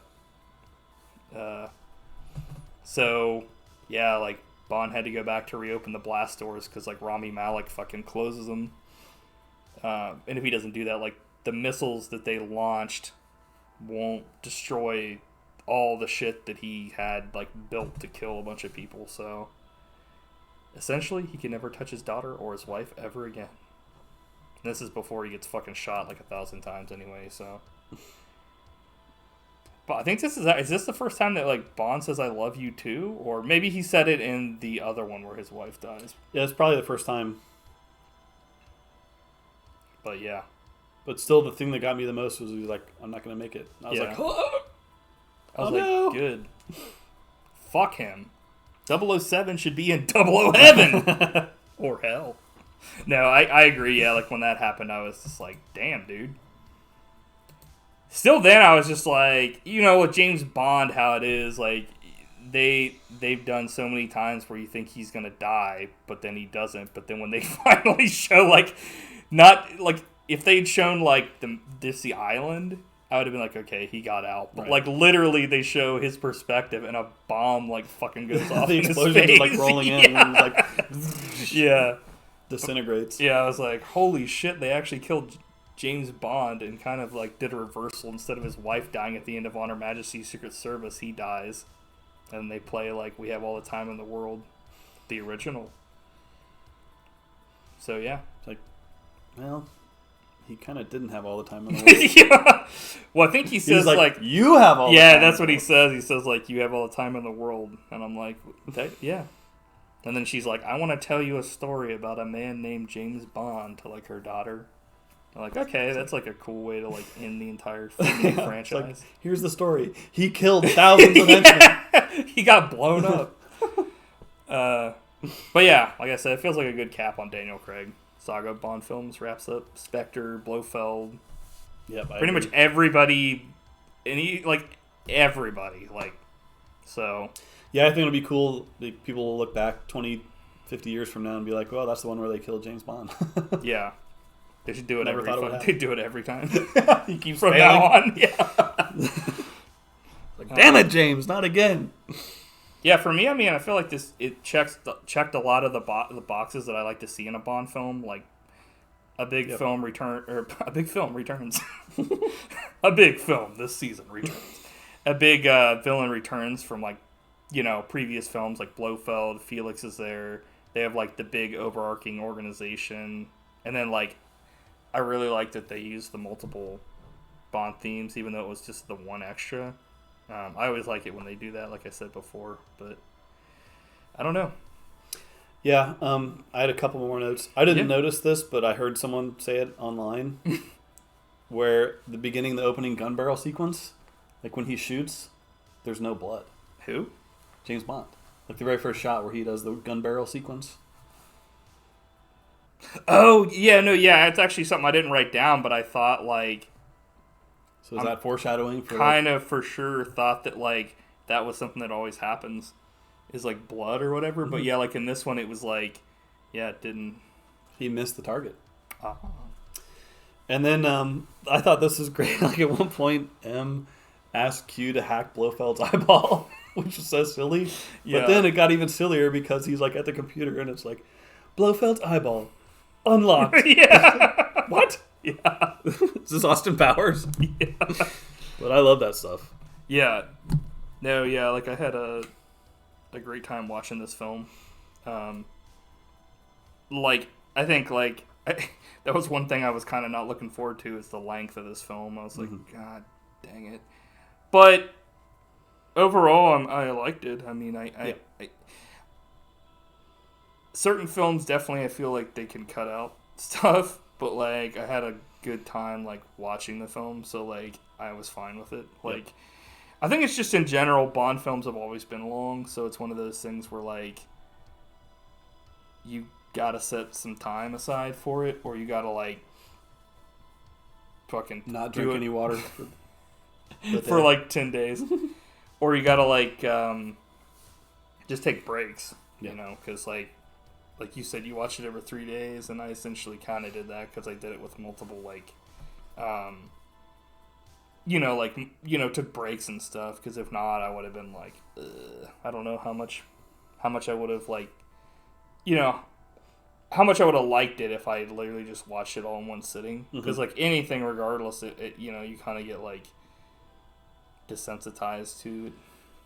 So, yeah, like, Bond had to go back to reopen the blast doors because, like, Rami Malek fucking closes them. And if he doesn't do that, like, the missiles that they launched won't destroy all the shit that he had, like, built to kill a bunch of people. So essentially, he can never touch his daughter or his wife ever again. And this is before he gets fucking shot like 1,000 times anyway, so. But I think is this the first time that, like, Bond says I love you too? Or maybe he said it in the other one where his wife dies. Yeah, it's probably the first time. But yeah. But still, the thing that got me the most was he was like, I'm not going to make it. And I was like, oh, I was no. Good. Fuck him. 007 should be in 00 heaven. Or hell. No, I agree, yeah, like, when that happened, I was just like, damn, dude. Still then, I was just like, you know, with James Bond, how it is, like, they've done so many times where you think he's gonna die, but then he doesn't. But then when they finally show, like, not, like, if they'd shown, like, the island, I would have been like, okay, he got out. But, right. like, literally, they show his perspective, and a bomb, like, fucking goes off the in his explosion face. is, like, rolling in, and, like, yeah. Disintegrates. Yeah, I was like, holy shit, they actually killed James Bond and kind of, like, did a reversal. Instead of his wife dying at the end of On Her Majesty's Secret Service, he dies. And they play, like, We Have All the Time in the World, the original. So, yeah. It's like, well, he kind of didn't have all the time in the world. Yeah. Well, I think he says, like, you have all the time. Yeah, that's what he says. He says, like, you have all the time in the world. And I'm like, yeah. And then she's like, I want to tell you a story about a man named James Bond to, like, her daughter. I'm like, okay, that's, like, a cool way to, like, end the entire franchise. Like, here's the story. He killed thousands of henchmen. He got blown up. But yeah, like I said, it feels like a good cap on Daniel Craig. Saga of Bond films wraps up. Spectre, Blofeld. Yep, pretty much everybody. Everybody. Like, so. Yeah, I think it'll be cool. People will look back 20, 50 years from now and be like, well, that's the one where they killed James Bond. Yeah. They should do it They do it every time. He keeps from failing. now on. Yeah. Like, damn it, James, not again. Yeah, for me, I mean, I feel like it checked a lot of the boxes that I like to see in a Bond film, like a big film returns. A big film this season returns. A big villain returns from, like, you know, previous films, like Blofeld. Felix is there. They have, like, the big overarching organization, and then, like, I really like that they used the multiple Bond themes, even though it was just the one extra. I always like it when they do that, like I said before, but I don't know. Yeah, I had a couple more notes. I didn't notice this, but I heard someone say it online, where the opening gun barrel sequence, like when he shoots, there's no blood. Who? James Bond. Like the very first shot where he does the gun barrel sequence. Oh, yeah, no, yeah, it's actually something I didn't write down, but I thought, like... So is that foreshadowing? For kind of for sure thought that, like, that was something that always happens, is, like, blood or whatever, Mm-hmm. but yeah, like, in this one, it was like, yeah, it didn't... He missed the target. Uh-huh. And then I thought this was great. Like, at one point, M asked Q to hack Blofeld's eyeball, which was so silly. Yeah. But then it got even sillier because he's, like, at the computer, and it's like, Blofeld's eyeball unlocked. Yeah. What? Yeah. Is this Austin Powers? Yeah. But I love that stuff. Yeah. No, yeah, like, I had a great time watching this film. Like, I think, like, that was one thing I was kind of not looking forward to, is the length of this film. I was like, God dang it. But overall, I liked it. I mean, I certain films definitely I feel like they can cut out stuff, but, like, I had a good time, like, watching the film, so, like, I was fine with it. Like, I think it's just in general, Bond films have always been long, so it's one of those things where, like, you gotta set some time aside for it, or you gotta, like, fucking not drink any water for like 10 days, or you gotta, like, just take breaks, you know, because, like you said, you watch it over 3 days, and I essentially kind of did that because I did it with multiple, like, took breaks and stuff, because if not, I would have been like, I don't know how much I would have, like, you know, how much I would have liked it if I had literally just watched it all in one sitting. Because like anything, regardless, it you know, you kind of get like desensitized to it.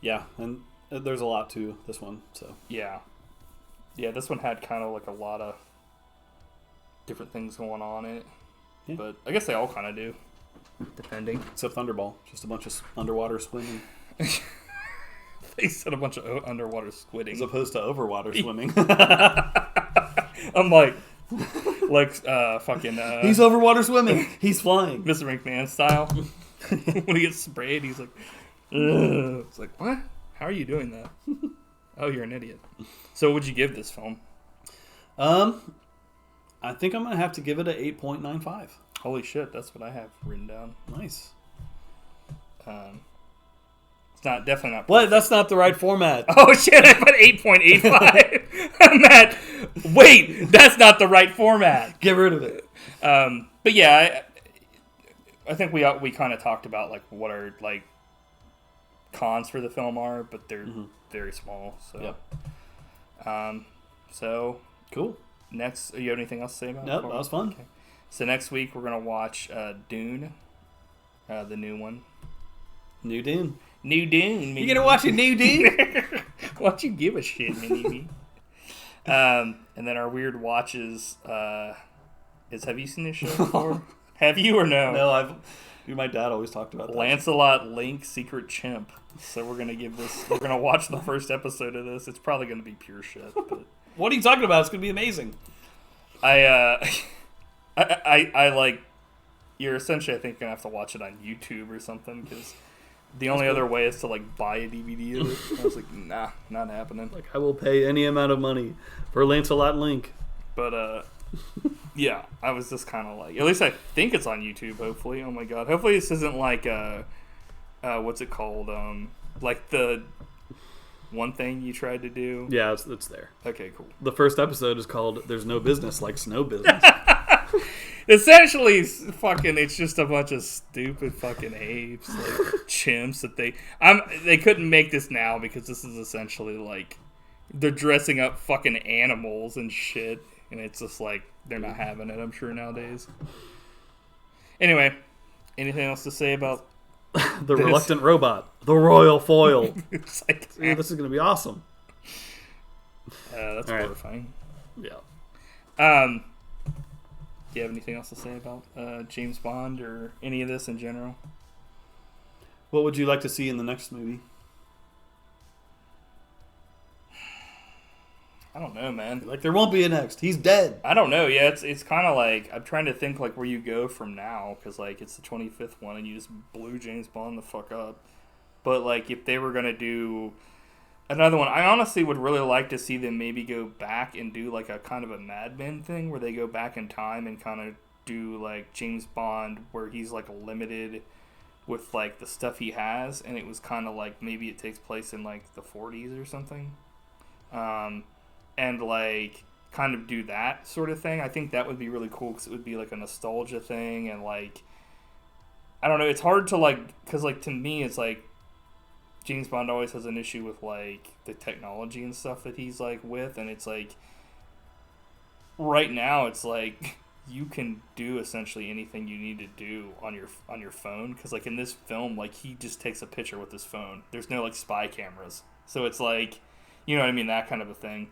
Yeah, and there's a lot to this one, so. Yeah, this one had kind of like a lot of different things going on in it. Yeah. But I guess they all kind of do, depending. Except Thunderball, just a bunch of underwater swimming. They said a bunch of underwater squidding. As opposed to overwater swimming. I'm like fucking... he's overwater swimming. He's flying. Mr. McMahon style. When he gets sprayed, he's like... Ugh. It's like, what? How are you doing that? Oh, you're an idiot. So what'd you give this film? I think I'm going to have to give it a 8.95. Holy shit, that's what I have written down. Nice. It's definitely not perfect. What? That's not the right format. Oh shit, I put 8.85. I'm mad. Wait, that's not the right format. Get rid of it. But yeah, I think we kind of talked about like what our like cons for the film are, but they're very small. So, yep. So cool. Next, you have anything else to say about it? Nope, that was fun. Okay. So next week we're gonna watch Dune, the new one. New Dune. New Dune. You gonna watch a new Dune? Why don't you give a shit, mini? And then our weird watches have you seen this show before? Have you or no? No, my dad always talked about that. Lancelot Link Secret Chimp. So we're gonna watch the first episode of this. It's probably gonna be pure shit. But what are you talking about? It's gonna be amazing. I like. You're essentially, I think, gonna have to watch it on YouTube or something because the only other way is to like buy a DVD of it. I was like, nah, not happening. Like I will pay any amount of money for Lancelot Link. But yeah, I was just kind of like, at least I think it's on YouTube. Hopefully, oh my god, hopefully this isn't like what's it called? Like the one thing you tried to do. Yeah, it's there. Okay, cool. The first episode is called "There's No Business Like Snow Business." Essentially, it's just a bunch of stupid fucking apes, like chimps that they couldn't make this now because this is essentially like they're dressing up fucking animals and shit, and it's just like they're not having it, I'm sure, nowadays. Anyway, anything else to say about the reluctant robot, the royal foil? It's like, yeah, this is gonna be awesome. That's horrifying. Right. Yeah. Do you have anything else to say about James Bond or any of this in general? What would you like to see in the next movie? I don't know, man. Like, there won't be a next. He's dead. I don't know. Yeah, it's kind of like, I'm trying to think like where you go from now, because like it's the 25th one and you just blew James Bond the fuck up. But like if they were going to do another one, I honestly would really like to see them maybe go back and do like a kind of a Mad Men thing where they go back in time and kind of do like James Bond where he's like limited with like the stuff he has, and it was kind of like maybe it takes place in like the 40s or something. And like kind of do that sort of thing. I think that would be really cool because it would be like a nostalgia thing, and like I don't know, it's hard to like, because like to me it's like James Bond always has an issue with like the technology and stuff that he's like with, and it's like right now it's like you can do essentially anything you need to do on your phone, because like in this film like he just takes a picture with his phone. There's no like spy cameras, so it's like, you know what I mean, that kind of a thing.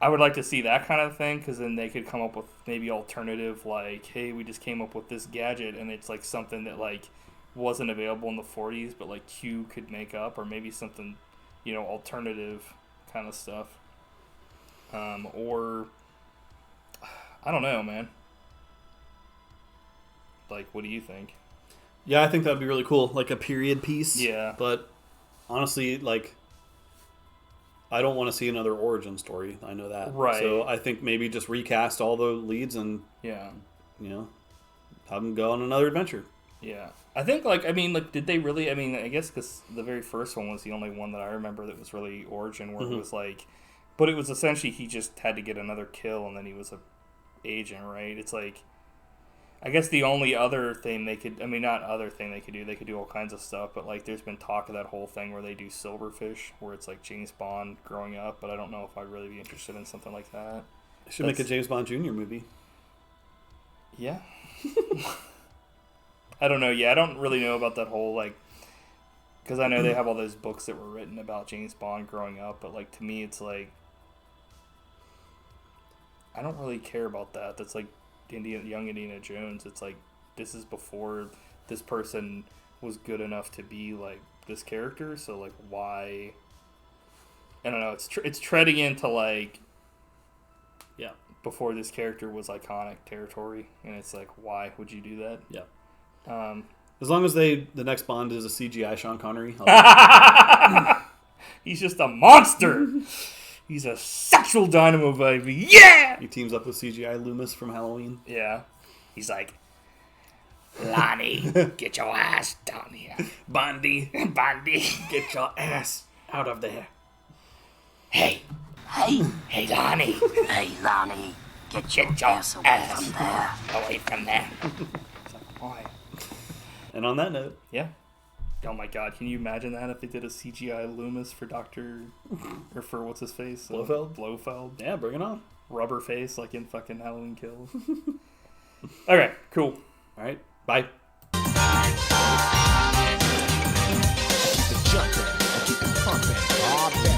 I would like to see that kind of thing, because then they could come up with maybe alternative, like, hey, we just came up with this gadget, and it's like something that like wasn't available in the 40s, but like Q could make up, or maybe something, you know, alternative kind of stuff. Or I don't know, man. Like, what do you think? Yeah, I think that'd be really cool, like a period piece. Yeah. But honestly, like, I don't want to see another origin story. I know that. Right. So I think maybe just recast all the leads and, yeah, you know, have them go on another adventure. Yeah. I think, like, I mean, like, did they really, I mean, I guess because the very first one was the only one that I remember that was really origin, where it was like, but it was essentially he just had to get another kill and then he was a agent, right? It's like, I guess the only other thing they could, I mean, not other thing they could do all kinds of stuff, but like there's been talk of that whole thing where they do Silverfish, where it's like James Bond growing up, but I don't know if I'd really be interested in something like that. Should make a James Bond Jr. movie. Yeah. I don't know. Yeah, I don't really know about that whole, like, because I know they have all those books that were written about James Bond growing up, but, like, to me, it's like, I don't really care about that. That's like young Indiana Jones. It's like, this is before this person was good enough to be, like, this character, so, like, why? I don't know. It's treading into, like, yeah, before this character was iconic territory, and it's like, why would you do that? Yeah. As long as the next Bond is a CGI Sean Connery. He's just a monster. He's a sexual dynamo baby. Yeah. He teams up with CGI Loomis from Halloween. Yeah. He's like, Lonnie, get your ass down here. Bondy, Get your ass out of there. Hey, Lonnie. Hey, Lonnie, get your ass away from there. Away from there. It's like, why? And on that note, yeah. Oh my God, can you imagine that if they did a CGI Loomis for or for what's his face? Blofeld. Yeah, bring it on. Rubber face like in fucking Halloween Kills. Okay, cool. All right, bye. Keep it jumping, keep it pumping, all day.